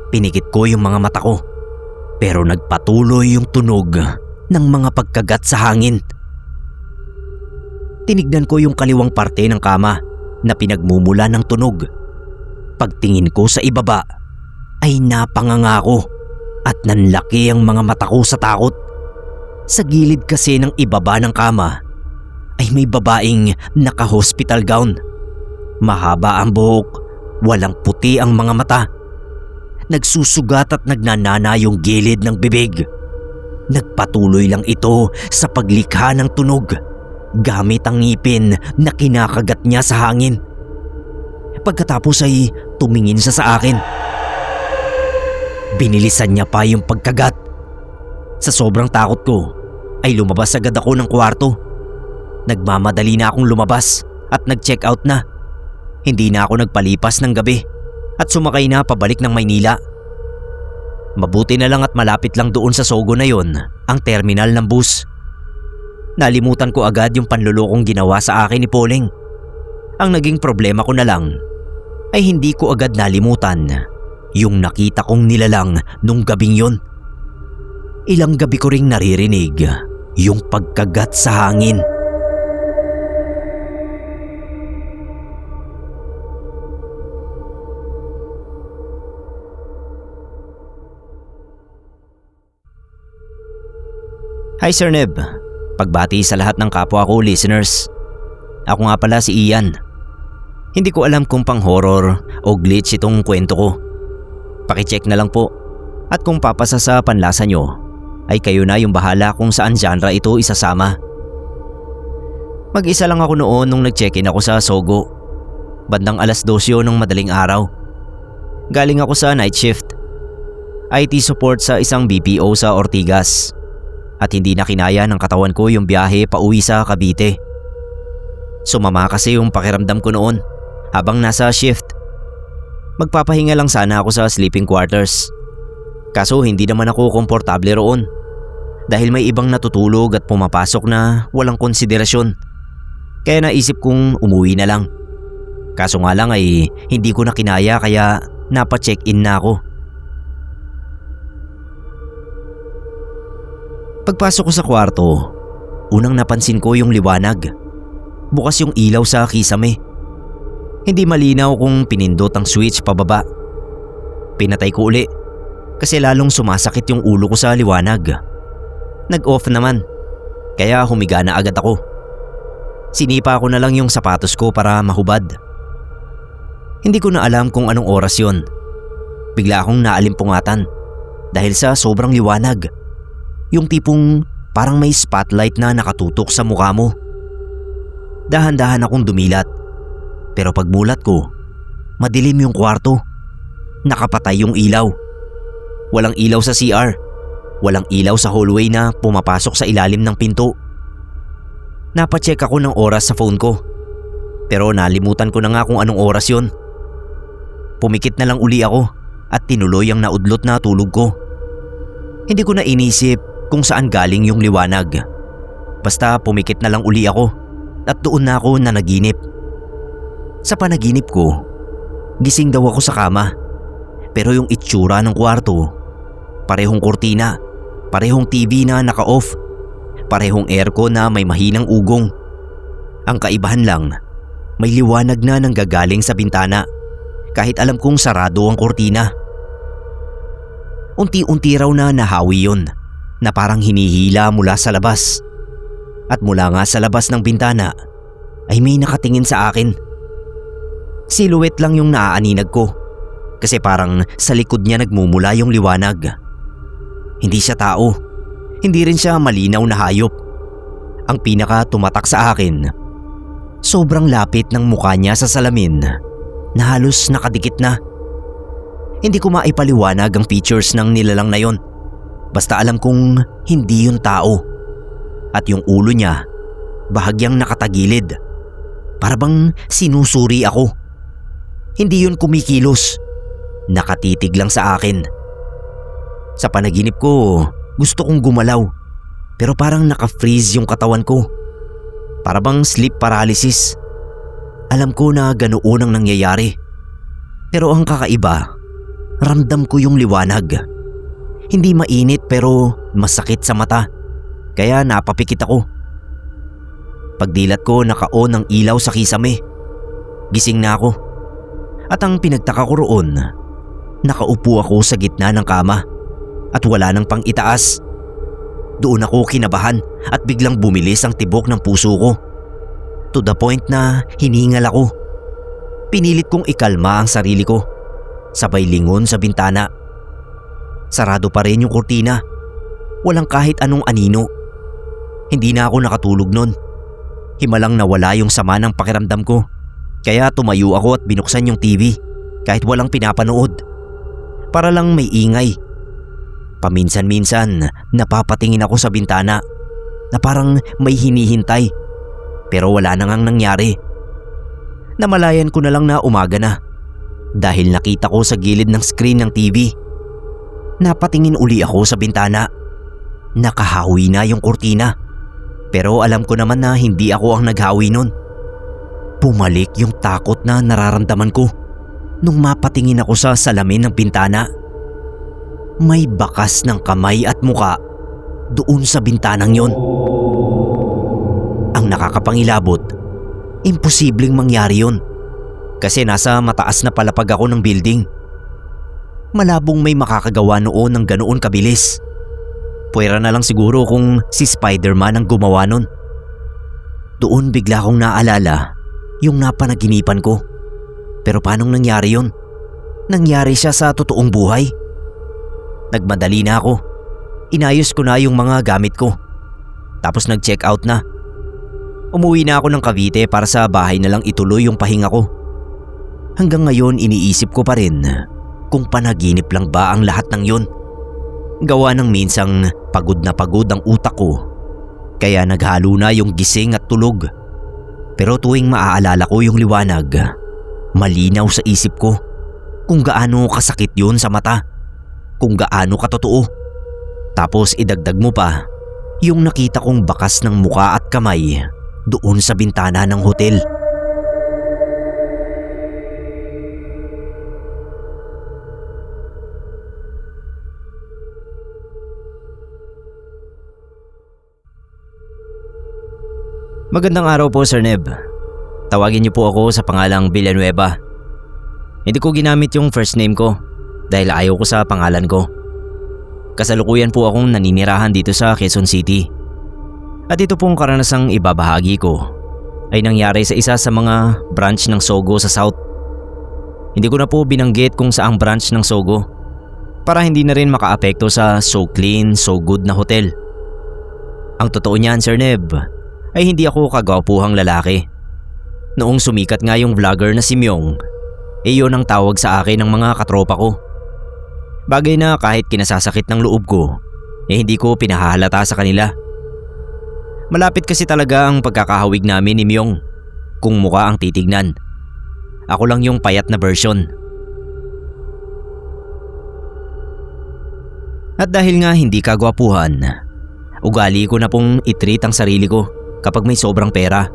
S1: Pinikit ko yung mga mata ko, pero nagpatuloy yung tunog ng mga pagkagat sa hangin. Tinignan ko yung kaliwang parte ng kama na pinagmumula ng tunog. Pagtingin ko sa ibaba ay napanganga ko at nanlaki ang mga mata ko sa takot. Sa gilid kasi ng ibaba ng kama ay may babaeng naka-hospital gown. Mahaba ang buhok, walang puti ang mga mata. Nagsusugat at nagnanana yung gilid ng bibig. Nagpatuloy lang ito sa paglikha ng tunog gamit ang ngipin na kinakagat niya sa hangin. Pagkatapos ay tumingin siya sa akin. Binilisan niya pa yung pagkagat. Sa sobrang takot ko ay lumabas agad ako ng kwarto. Nagmamadali na akong lumabas at nag-check out na. Hindi na ako nagpalipas ng gabi at sumakay na pabalik ng Maynila. Mabuti na lang at malapit lang doon sa Sogo na yon ang terminal ng bus. Nalimutan ko agad yung panlulokong ginawa sa akin ni Poling. Ang naging problema ko na lang ay hindi ko agad nalimutan yung nakita kong nilalang nung gabing yon. Ilang gabi ko ring naririnig yung pagkagat sa hangin. Hi Sir Neb, pagbati sa lahat ng kapwa ko listeners. Ako nga pala si Ian. Hindi ko alam kung pang horror o glitch itong kwento ko. Pakicheck na lang po at kung papasa sa panlasa nyo ay kayo na yung bahala kung saan genre ito isasama. Mag-isa lang ako noon nung nag-check-in ako sa Sogo. Bandang 2:00 ng madaling araw. Galing ako sa night shift. IT support sa isang BPO sa Ortigas. At hindi na kinaya ng katawan ko yung biyahe pauwi sa Cavite. Sumama kasi yung pakiramdam ko noon habang nasa shift. Magpapahinga lang sana ako sa sleeping quarters. Kaso hindi naman ako komportable roon dahil may ibang natutulog at pumapasok na walang konsiderasyon. Kaya naisip kong umuwi na lang. Kaso nga lang ay hindi ko na kinaya kaya napa-check-in na ako. Pagpasok ko sa kwarto, unang napansin ko yung liwanag. Bukas yung ilaw sa kisame. Hindi malinaw kung pinindot ang switch pababa. Pinatay ko uli kasi lalong sumasakit yung ulo ko sa liwanag. Nag-off naman, kaya humiga na agad ako. Sinipa ko na lang yung sapatos ko para mahubad. Hindi ko na alam kung anong oras yon. Bigla akong naalimpungatan dahil sa sobrang liwanag. Yung tipong parang may spotlight na nakatutok sa mukha mo. Dahan-dahan akong dumilat. Pero pagmulat ko, madilim yung kwarto. Nakapatay yung ilaw. Walang ilaw sa CR. Walang ilaw sa hallway na pumapasok sa ilalim ng pinto. Napacheck ako ng oras sa phone ko. Pero nalimutan ko na nga kung anong oras yon. Pumikit na lang uli ako at tinuloy ang naudlot na tulog ko. Hindi ko na inisip kung saan galing yung liwanag. Basta pumikit na lang uli ako at doon na ako nanaginip. Sa panaginip ko, gising daw ako sa kama. Pero yung itsura ng kwarto, parehong kurtina, parehong TV na naka-off, parehong aircon na may mahinang ugong. Ang kaibahan lang, may liwanag na nanggagaling sa bintana kahit alam kong sarado ang kurtina. Unti-unti raw na nahawi yun na parang hinihila mula sa labas. At mula nga sa labas ng bintana ay may nakatingin sa akin. Silhouette lang yung naaaninag ko kasi parang sa likod niya nagmumula yung liwanag. Hindi siya tao, hindi rin siya malinaw na hayop. Ang pinaka tumatak sa akin, sobrang lapit ng mukha niya sa salamin na halos nakadikit na. Hindi ko maipaliwanag ang features ng nilalang na yon. Basta alam kong hindi yun tao. At yung ulo niya, bahagyang nakatagilid. Para bang sinusuri ako. Hindi yun kumikilos. Nakatitig lang sa akin. Sa panaginip ko, gusto kong gumalaw. Pero parang naka-freeze yung katawan ko. Para bang sleep paralysis. Alam ko na ganoon ang nangyayari. Pero ang kakaiba, ramdam ko yung liwanag. Hindi mainit pero masakit sa mata. Kaya napapikit ako. Pagdilat ko, naka-on ang ilaw sa kisame. Gising na ako. At ang pinagtaka ko roon, nakaupo ako sa gitna ng kama at wala nang pang itaas. Doon ako kinabahan at biglang bumilis ang tibok ng puso ko. To the point na hiningal ako. Pinilit kong ikalma ang sarili ko. Sabay lingon sa bintana. Sarado pa rin yung kurtina. Walang kahit anong anino. Hindi na ako nakatulog nun. Himalang nawala yung sama ng pakiramdam ko. Kaya tumayo ako at binuksan yung TV kahit walang pinapanood. Para lang may ingay. Paminsan-minsan napapatingin ako sa bintana na parang may hinihintay. Pero wala na ngang nangyari. Namalayan ko na lang na umaga na. Dahil nakita ko sa gilid ng screen ng TV. Napatingin uli ako sa bintana. Nakahawi na yung kurtina. Pero alam ko naman na hindi ako ang naghawi nun. Pumalik yung takot na nararamdaman ko nung mapatingin ako sa salamin ng bintana. May bakas ng kamay at muka doon sa bintanang yon. Ang nakakapangilabot, imposibleng mangyari yon kasi nasa mataas na palapag ako ng building. Malabong may makakagawa noon ng ganoon kabilis. Puwera na lang siguro kung si Spider-Man ang gumawa nun. Doon bigla kong naalala yung napanaginipan ko. Pero paanong nangyari yon? Nangyari siya sa totoong buhay. Nagmadali na ako. Inayos ko na yung mga gamit ko. Tapos nag-check out na. Umuwi na ako ng Cavite para sa bahay na lang ituloy yung pahinga ko. Hanggang ngayon iniisip ko pa rin kung panaginip lang ba ang lahat ng yun. Gawa ng minsang pagod na pagod ang utak ko. Kaya naghalo na yung gising at tulog. Pero tuwing maaalala ko yung liwanag, malinaw sa isip ko kung gaano kasakit yun sa mata. Kung gaano katotoo. Tapos idagdag mo pa yung nakita kong bakas ng muka at kamay doon sa bintana ng hotel. Magandang araw po, Sir Neb. Tawagin niyo po ako sa pangalang Villanueva. Hindi ko ginamit yung first name ko dahil ayaw ko sa pangalan ko. Kasalukuyan po akong naninirahan dito sa Quezon City. At ito pong karanasang ibabahagi ko ay nangyari sa isa sa mga branch ng Sogo sa South. Hindi ko na po binanggit kung saang branch ng Sogo para hindi na rin makaapekto sa So Clean, So Good na hotel. Ang totoo niyan, Sir Neb, ay hindi ako kagwapuhang lalaki. Noong sumikat nga yung vlogger na si Myong, yun ang tawag sa akin ng mga katropa ko. Bagay na kahit kinasasakit ng loob ko, hindi ko pinahahalata sa kanila. Malapit kasi talaga ang pagkakahawig namin ni Myong kung mukha ang titignan. Ako lang yung payat na version. At dahil nga hindi kagwapuhan, ugali ko na pong i-treat ang sarili ko kapag may sobrang pera.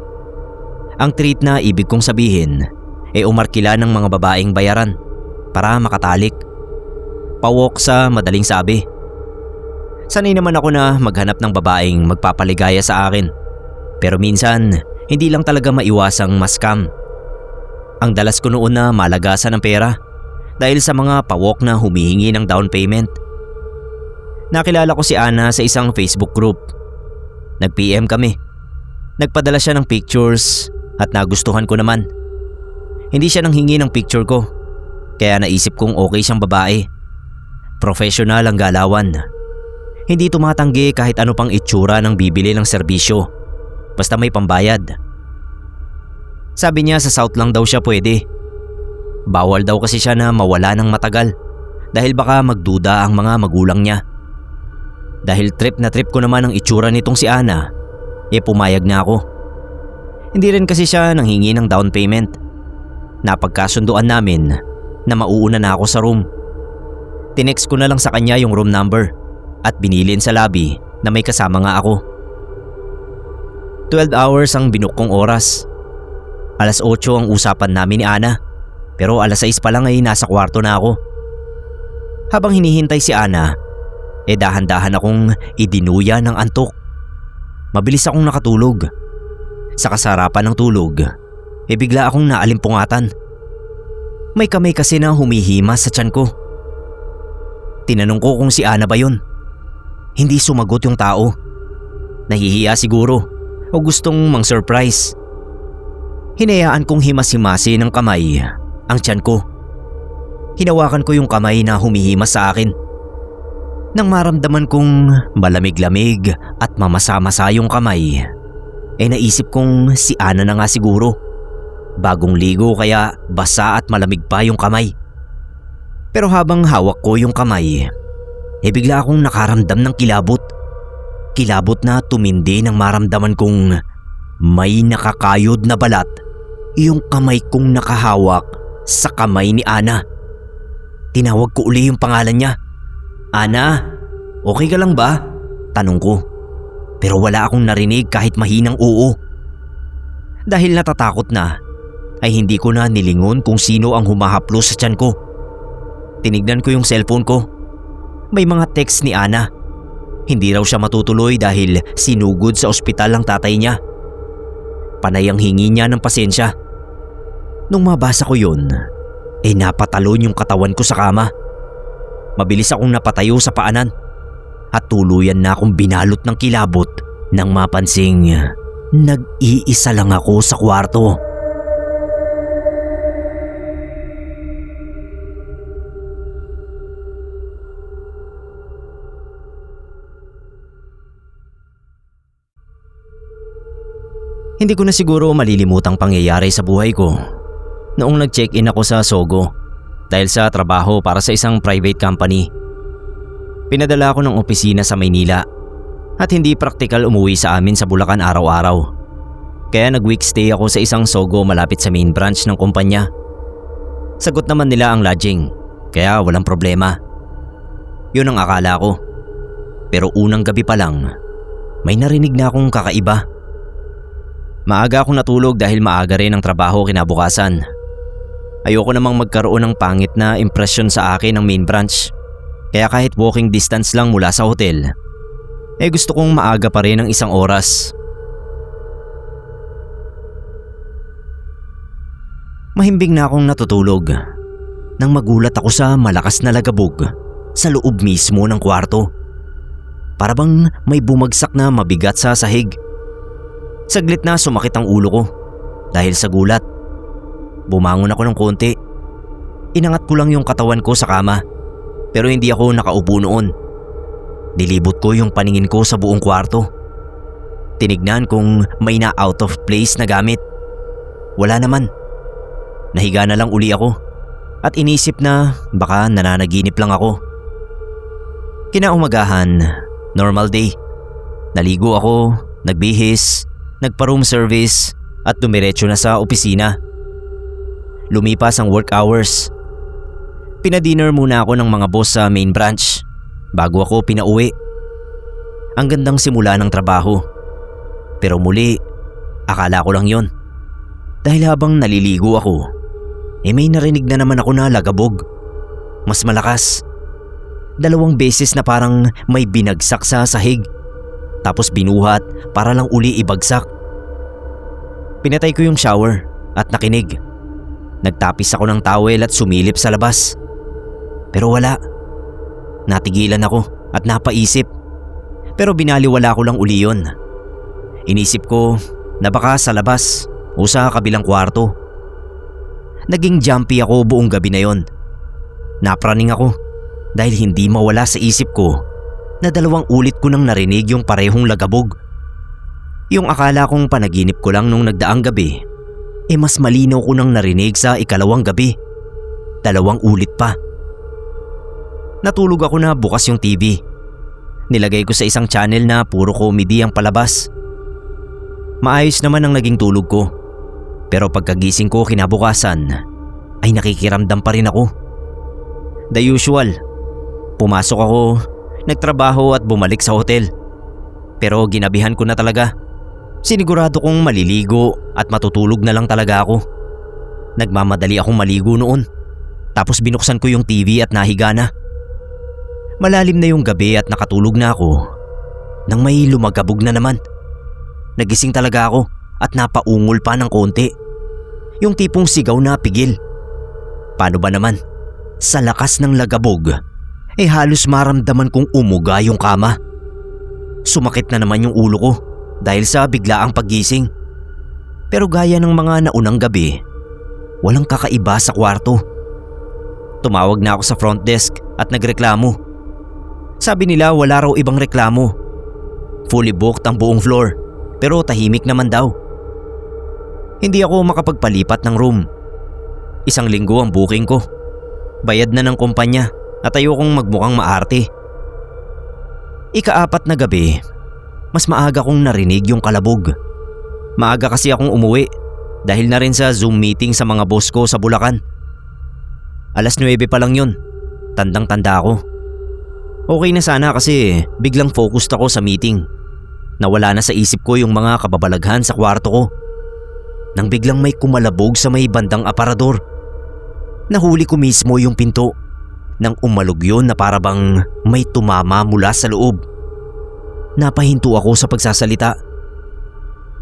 S1: Ang treat na ibig kong sabihin umarkila ng mga babaeng bayaran para makatalik. Pawok sa madaling sabi. Sanay naman ako na maghanap ng babaeng magpapaligaya sa akin. Pero minsan, hindi lang talaga maiwasang ma-scam. Ang dalas ko noon na malagasan ng pera dahil sa mga pawok na humihingi ng down payment. Nakilala ko si Ana sa isang Facebook group. Nag-PM kami. Nagpadala siya ng pictures at nagustuhan ko naman. Hindi siya nanghingi ng picture ko, kaya naisip kong okay siyang babae. Professional ang galawan. Hindi tumatanggi kahit ano pang itsura ng bibili ng serbisyo, basta may pambayad. Sabi niya sa South lang daw siya pwede. Bawal daw kasi siya na mawala ng matagal dahil baka magduda ang mga magulang niya. Dahil trip na trip ko naman ang itsura nitong si Ana, pumayag na ako. Hindi rin kasi siya nanghingi ng down payment. Napagkasunduan namin na mauuna na ako sa room. Tinext ko na lang sa kanya yung room number at binilin sa lobby na may kasama nga ako. 12 hours ang binook kong oras. Alas 8 ang usapan namin ni Ana, pero alas 6 pa lang ay nasa kwarto na ako. Habang hinihintay si Ana, dahan-dahan akong idinuya ng antok. Mabilis akong nakatulog. Sa kasarapan ng tulog, bigla akong naalimpungatan. May kamay kasi na humihimas sa tiyan ko. Tinanong ko kung si Ana ba yun. Hindi sumagot yung tao. Nahihiya siguro o gustong mang-surprise. Hinayaan kong himas-himasi ng kamay ang tiyan ko. Hinawakan ko yung kamay na humihimas sa akin. Nang maramdaman kong malamig-lamig at mamasa-masa yung kamay, naisip kong si Ana na nga siguro. Bagong ligo kaya basa at malamig pa yung kamay. Pero habang hawak ko yung kamay, bigla akong nakaramdam ng kilabot. Kilabot na tumindi nang maramdaman kong may nakakayod na balat yung kamay kong nakahawak sa kamay ni Ana. Tinawag ko uli yung pangalan niya. Ana, okay ka lang ba? Tanong ko. Pero wala akong narinig kahit mahinang oo. Dahil natatakot na, ay hindi ko na nilingon kung sino ang humahaplos sa tiyan ko. Tinignan ko yung cellphone ko. May mga text ni Ana. Hindi raw siya matutuloy dahil sinugod sa ospital ang tatay niya. Panay ang hingi niya ng pasensya. Nung mabasa ko yun, napatalon yung katawan ko sa kama. Mabilis akong napatayo sa paanan at tuluyan na akong binalot ng kilabot nang mapansing nag-iisa lang ako sa kwarto. Hindi ko na siguro malilimutang pangyayari sa buhay ko noong nag-check-in ako sa Sogo dahil sa trabaho para sa isang private company. Pinadala ako ng opisina sa Maynila at hindi praktikal umuwi sa amin sa Bulacan araw-araw. Kaya nag-weekstay ako sa isang Sogo malapit sa main branch ng kumpanya. Sagot naman nila ang lodging, kaya walang problema. Yun ang akala ko. Pero unang gabi pa lang, may narinig na akong kakaiba. Maaga akong natulog dahil maaga rin ang trabaho kinabukasan. Ayoko namang magkaroon ng pangit na impresyon sa akin ng main branch. Kaya kahit walking distance lang mula sa hotel, gusto kong maaga pa rin ng 1 oras. Mahimbing na akong natutulog nang magulat ako sa malakas na lagabog sa loob mismo ng kwarto. Para bang may bumagsak na mabigat sa sahig. Saglit na sumakit ang ulo ko dahil sa gulat. Bumangon ako ng konti. Inangat ko lang yung katawan ko sa kama pero hindi ako nakaupo noon. Nilibot ko yung paningin ko sa buong kwarto. Tinignan kung may na out of place na gamit. Wala naman. Nahiga na lang uli ako at inisip na baka nananaginip lang ako. Kinaumagahan, normal day. Naligo ako, nagbihis, nagpa-room service at dumiretso na sa opisina. Lumipas ang work hours. Pinadinner muna ako ng mga boss sa main branch bago ako pinauwi. Ang gandang simula ng trabaho. Pero muli, akala ko lang yon. Dahil habang naliligo ako, may narinig na naman ako na lagabog. Mas malakas. 2 beses na parang may binagsak sa sahig. Tapos binuhat para lang uli ibagsak. Pinatay ko yung shower at nakinig. Nagtapis ako ng towel at sumilip sa labas. Pero wala. Natigilan ako at napaisip. Pero binaliwala ko lang uli yun. Inisip ko na baka sa labas o sa kabilang kwarto. Naging jumpy ako buong gabi na yon. Napraning ako dahil hindi mawala sa isip ko na 2 ulit ko nang narinig yung parehong lagabog. Yung akala kong panaginip ko lang nung nagdaang gabi, mas malinaw ko nang narinig sa ikalawang gabi. 2 ulit pa. Natulog ako na bukas yung TV. Nilagay ko sa isang channel na puro comedy ang palabas. Maayos naman ang naging tulog ko. Pero pagkagising ko kinabukasan ay nakikiramdam pa rin ako. The usual. Pumasok ako, nagtrabaho at bumalik sa hotel. Pero ginabihan ko na talaga. Sinigurado kong maliligo at matutulog na lang talaga ako. Nagmamadali akong maligo noon. Tapos binuksan ko yung TV at nahiga na. Malalim na yung gabi at nakatulog na ako nang may lumagabog na naman. Nagising talaga ako at napaungol pa ng konti. Yung tipong sigaw na pigil. Paano ba naman? Sa lakas ng lagabog, halos maramdaman kong umuga yung kama. Sumakit na naman yung ulo ko dahil sa biglaang paggising. Pero gaya ng mga naunang gabi, walang kakaiba sa kwarto. Tumawag na ako sa front desk at nagreklamo. Sabi nila wala raw ibang reklamo. Fully booked ang buong floor pero tahimik naman daw. Hindi ako makapagpalipat ng room. 1 linggo ang booking ko. Bayad na ng kumpanya at ayokong magmukhang maarte. Ika-4 na gabi, mas maaga kong narinig yung kalabog. Maaga kasi akong umuwi dahil na rin sa Zoom meeting sa mga boss ko sa Bulacan. 9:00 pa lang yun. Tandang-tanda ako. Okay na sana kasi biglang focused ako sa meeting. Nawala na sa isip ko yung mga kababalaghan sa kwarto ko. Nang biglang may kumalabog sa may bandang aparador. Nahuli ko mismo yung pinto. Nang umalog yun na parabang may tumama mula sa loob. Napahinto ako sa pagsasalita.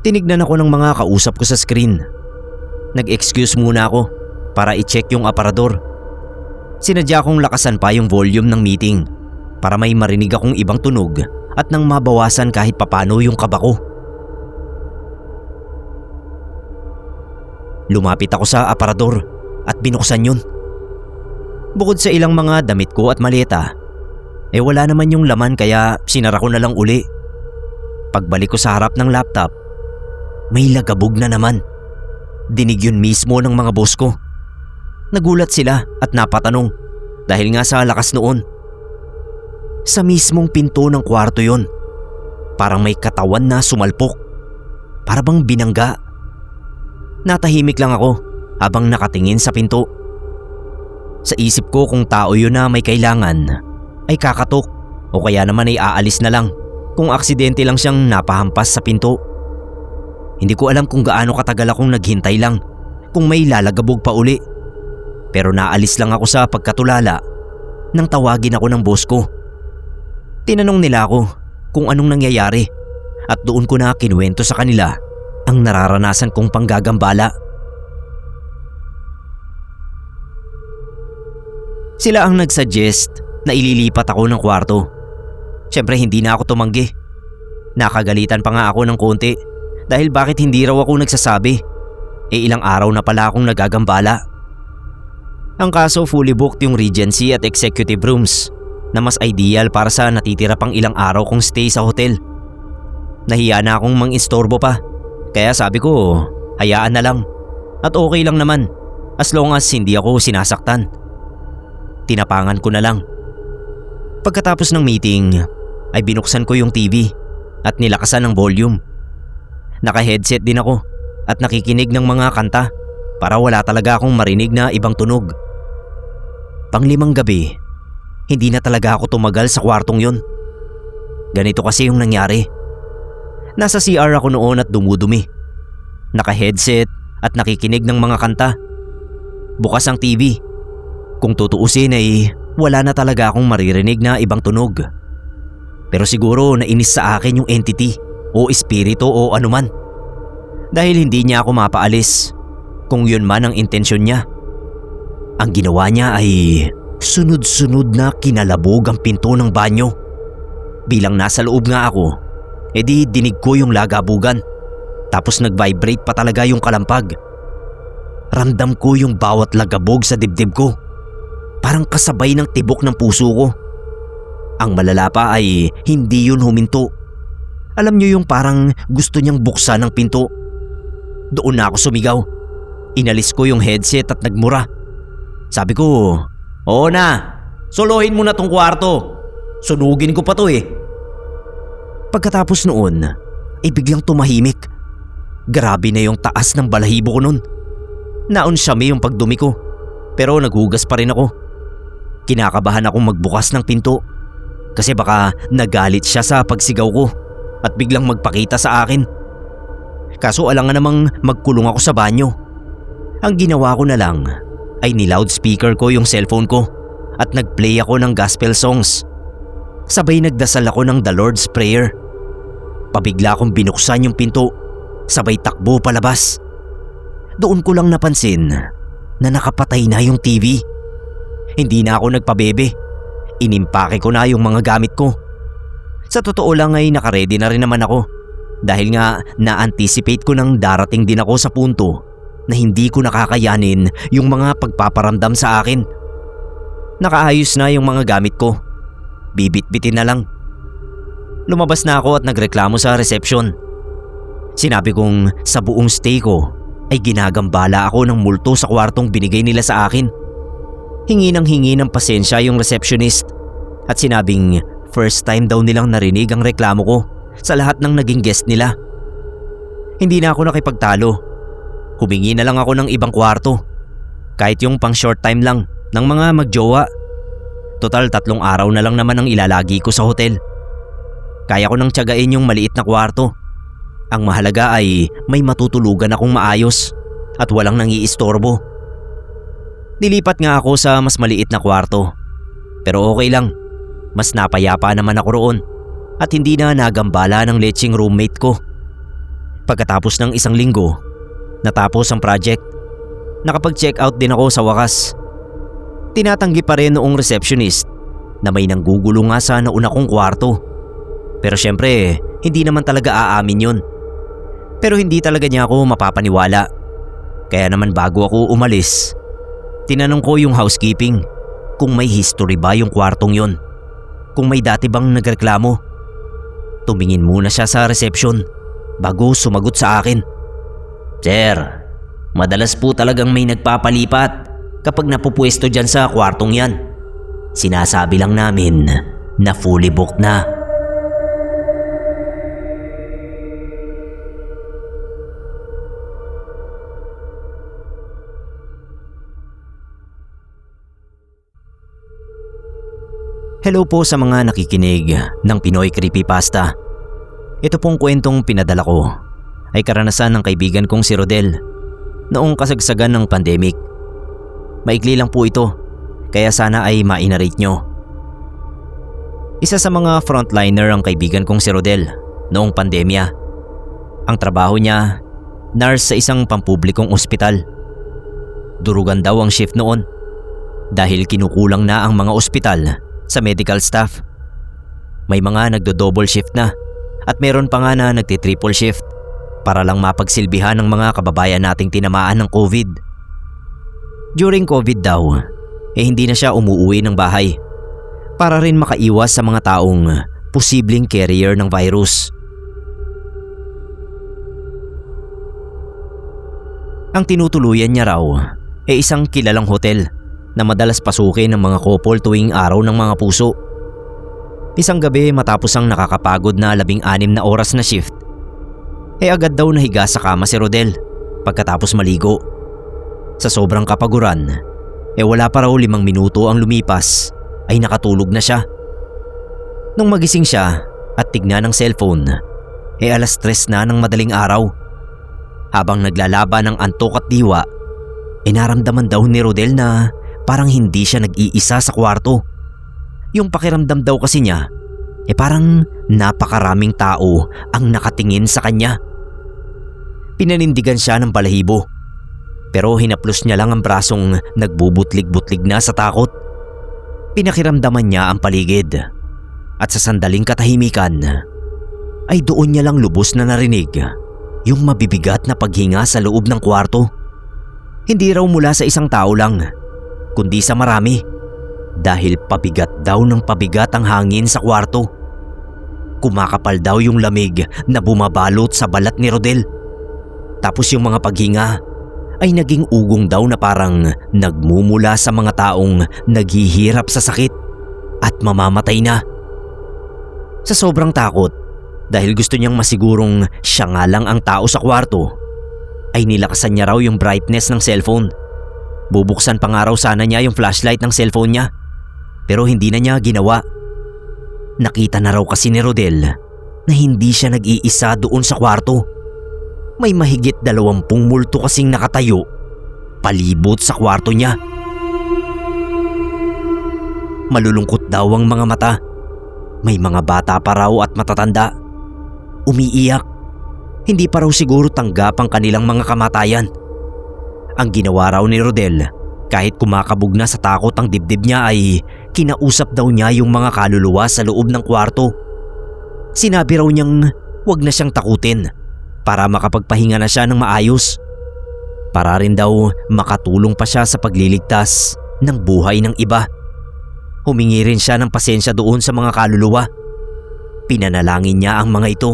S1: Tinignan ako ng mga kausap ko sa screen. Nag-excuse muna ako para i-check yung aparador. Sinadya kong lakasan pa yung volume ng meeting para may marinig akong ibang tunog at nang mabawasan kahit papano yung kaba ko. Lumapit ako sa aparador at binuksan yun. Bukod sa ilang mga damit ko at maleta, wala naman yung laman kaya sinara ko na lang uli. Pagbalik ko sa harap ng laptop, may lagabog na naman. Dinig yun mismo ng mga boss ko. Nagulat sila at napatanong dahil nga sa lakas noon. Sa mismong pinto ng kwarto yon, parang may katawan na sumalpok. Para bang binangga. Natahimik lang ako habang nakatingin sa pinto. Sa isip ko kung tao yun na may kailangan ay kakatok o kaya naman ay aalis na lang kung aksidente lang siyang napahampas sa pinto. Hindi ko alam kung gaano katagal akong naghintay lang kung may lalagabog pa uli. Pero naalis lang ako sa pagkatulala nang tawagin ako ng boss ko. Tinanong nila ako kung anong nangyayari at doon ko na kinuwento sa kanila ang nararanasan kong panggagambala. Sila ang nagsuggest na ililipat ako ng kwarto. Siyempre hindi na ako tumanggi. Nakagalitan pa nga ako ng konti dahil bakit hindi raw ako nagsasabi. Ilang araw na pala akong nagagambala. Ang kaso fully booked yung Regency at Executive rooms na mas ideal para sa natitira pang ilang araw kong stay sa hotel. Nahiya na akong mang-istorbo pa kaya sabi ko hayaan na lang at okay lang naman as long as hindi ako sinasaktan. Tinapangan ko na lang. Pagkatapos ng meeting ay binuksan ko yung TV at nilakasan ng volume. Naka-headset din ako at nakikinig ng mga kanta para wala talaga akong marinig na ibang tunog. Pang-5 gabi, hindi na talaga ako tumagal sa kwartong yun. Ganito kasi yung nangyari. Nasa CR ako noon at dumudumi. Naka-headset at nakikinig ng mga kanta. Bukas ang TV. Kung tutuusin ay wala na talaga akong maririnig na ibang tunog. Pero siguro nainis sa akin yung entity o espiritu o anuman. Dahil hindi niya ako mapaalis kung yun man ang intensyon niya. Ang ginawa niya ay sunod-sunod na kinalabog ang pinto ng banyo. Bilang nasa loob nga ako, edi dinig ko yung lagabugan. Tapos nag-vibrate pa talaga yung kalampag. Ramdam ko yung bawat lagabog sa dibdib ko. Parang kasabay ng tibok ng puso ko. Ang malala pa ay hindi yun huminto. Alam niyo yung parang gusto niyang buksan ang pinto. Doon na ako sumigaw. Inalis ko yung headset at nagmura. Sabi ko, "Oo na, solohin mo na tong kwarto. Sunugin ko pa to eh." Pagkatapos noon, ay biglang tumahimik. Grabe na yung taas ng balahibo ko nun. Naunsyami yung pagdumi ko, pero naghugas pa rin ako. Kinakabahan akong magbukas ng pinto kasi baka nagalit siya sa pagsigaw ko at biglang magpakita sa akin. Kaso alangan namang magkulong ako sa banyo. Ang ginawa ko na lang ay ni-loudspeaker ko yung cellphone ko at nagplay ako ng gospel songs. Sabay nagdasal ako ng The Lord's Prayer. Pabigla akong binuksan yung pinto, sabay takbo palabas. Doon ko lang napansin na nakapatay na yung TV. Hindi na ako nagpabebe. Inimpake ko na yung mga gamit ko. Sa totoo lang ay nakaredy na rin naman ako. Dahil nga na-anticipate ko nang darating din ako sa punto na hindi ko nakakayanin yung mga pagpaparamdam sa akin. Nakaayos na yung mga gamit ko. Bibit-bitin na lang. Lumabas na ako at nagreklamo sa reception. Sinabi kong sa buong stay ko ay ginagambala ako ng multo sa kwartong binigay nila sa akin. Hingi ng pasensya yung receptionist at sinabing first time daw nilang narinig ang reklamo ko sa lahat ng naging guest nila. Hindi na ako nakipagtalo. Humingi na lang ako ng ibang kwarto. Kahit yung pang short time lang ng mga magjowa. Total 3 araw na lang naman ang ilalagi ko sa hotel. Kaya ko nang tiyagain yung maliit na kwarto. Ang mahalaga ay may matutulugan akong maayos at walang nangiistorbo. Nilipat nga ako sa mas maliit na kwarto. Pero okay lang. Mas napayapa naman ako roon. At hindi na nagambala ng leching roommate ko. Pagkatapos ng 1 linggo, natapos ang project. Nakapag-check out din ako sa wakas. Tinatanggi pa rin noong receptionist na may nanggugulo nga sa nauna kong kwarto. Pero syempre, hindi naman talaga aamin yun. Pero hindi talaga niya ako mapapaniwala. Kaya naman bago ako umalis, tinanong ko yung housekeeping kung may history ba yung kwartong yun. Kung may dati bang nagreklamo. Tumingin muna siya sa reception bago sumagot sa akin. "Sir, madalas po talagang may nagpapalipat kapag napupwesto dyan sa kwartong yan. Sinasabi lang namin na fully booked na." Hello po sa mga nakikinig ng Pinoy Creepypasta. Ito pong kwentong pinadala ko ay karanasan ng kaibigan kong si Rodel noong kasagsagan ng pandemic. Maikli lang po ito, kaya sana ay ma-narrate nyo. Isa sa mga frontliner ang kaibigan kong si Rodel noong pandemya. Ang trabaho niya, nurse sa isang pampublikong ospital. Durugan daw ang shift noon dahil kinukulang na ang mga ospital sa medical staff. May mga nagdo-double shift na at meron pa nga na nagti-triple shift para lang mapagsilbihan ng mga kababayan nating tinamaan ng COVID. During COVID daw, hindi na siya umuuwi ng bahay para rin makaiwas sa mga taong posibleng carrier ng virus. Ang tinutuluyan niya raw ay isang kilalang hotel na madalas pasukin ng mga couple tuwing araw ng mga puso. Isang gabi matapos ang nakakapagod na 16 na oras na shift, agad daw nahiga sa kama si Rodel pagkatapos maligo. Sa sobrang kapaguran, wala pa raw 5 minuto ang lumipas ay nakatulog na siya. Nung magising siya at tignan ng cellphone, 3:00 na ng madaling araw. Habang naglalaban ng antok at diwa, naramdaman daw ni Rodel na parang hindi siya nag-iisa sa kwarto. Yung pakiramdam daw kasi niya, parang napakaraming tao ang nakatingin sa kanya. Pinanindigan siya ng balahibo, pero hinaplos niya lang ang brasong nagbubutlig-butlig na sa takot. Pinakiramdaman niya ang paligid at sa sandaling katahimikan ay doon niya lang lubos na narinig yung mabibigat na paghinga sa loob ng kwarto. Hindi raw mula sa isang tao lang, kundi sa marami, dahil pabigat daw ng pabigat ang hangin sa kwarto. Kumakapal daw yung lamig na bumabalot sa balat ni Rodel. Tapos yung mga paghinga ay naging ugong daw na parang nagmumula sa mga taong naghihirap sa sakit at mamamatay na. Sa sobrang takot, dahil gusto niyang masigurong siya nga lang ang tao sa kwarto, ay nilakasan niya raw yung brightness ng cellphone. Bubuksan pa nga raw sana niya yung flashlight ng cellphone niya, pero hindi na niya ginawa. Nakita na raw kasi ni Rodel na hindi siya nag-iisa doon sa kwarto. May mahigit 20 multo kasing nakatayo palibot sa kwarto niya. Malulungkot daw ang mga mata. May mga bata pa raw at matatanda. Umiiyak. Hindi pa raw siguro tanggap ang kanilang mga kamatayan. Ang ginawa raw ni Rodel, kahit kumakabog na sa takot ang dibdib niya, ay kinausap daw niya yung mga kaluluwa sa loob ng kwarto. Sinabi raw niyang wag na siyang takutin para makapagpahinga na siya ng maayos. Para rin daw makatulong pa siya sa pagliligtas ng buhay ng iba. Humingi rin siya ng pasensya doon sa mga kaluluwa. Pinanalangin niya ang mga ito.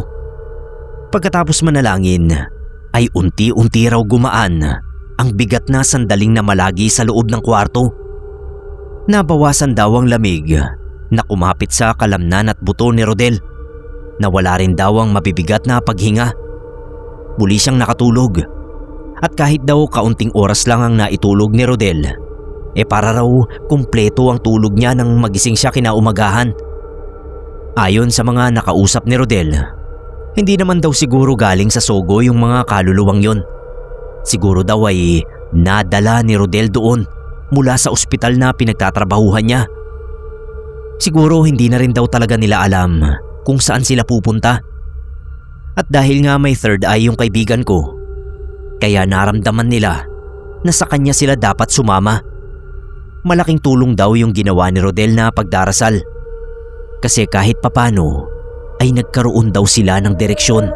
S1: Pagkatapos manalangin ay unti-unti raw gumaan ang bigat na sandaling na malagi sa loob ng kwarto. Nabawasan daw ang lamig na kumapit sa kalamnan at buto ni Rodel. Nawala rin daw ang mabibigat na paghinga. Muli siyang nakatulog. At kahit daw kaunting oras lang ang naitulog ni Rodel, para raw kumpleto ang tulog niya nang magising siya kinaumagahan. Ayon sa mga nakausap ni Rodel, hindi naman daw siguro galing sa Sogo yung mga kaluluwang yon. Siguro daw ay nadala ni Rodel doon mula sa ospital na pinagtatrabahuhan niya. Siguro hindi na rin daw talaga nila alam kung saan sila pupunta. At dahil nga may third eye yung kaibigan ko, kaya naramdaman nila na sa kanya sila dapat sumama. Malaking tulong daw yung ginawa ni Rodel na pagdarasal. Kasi kahit papano ay nagkaroon daw sila ng direksyon.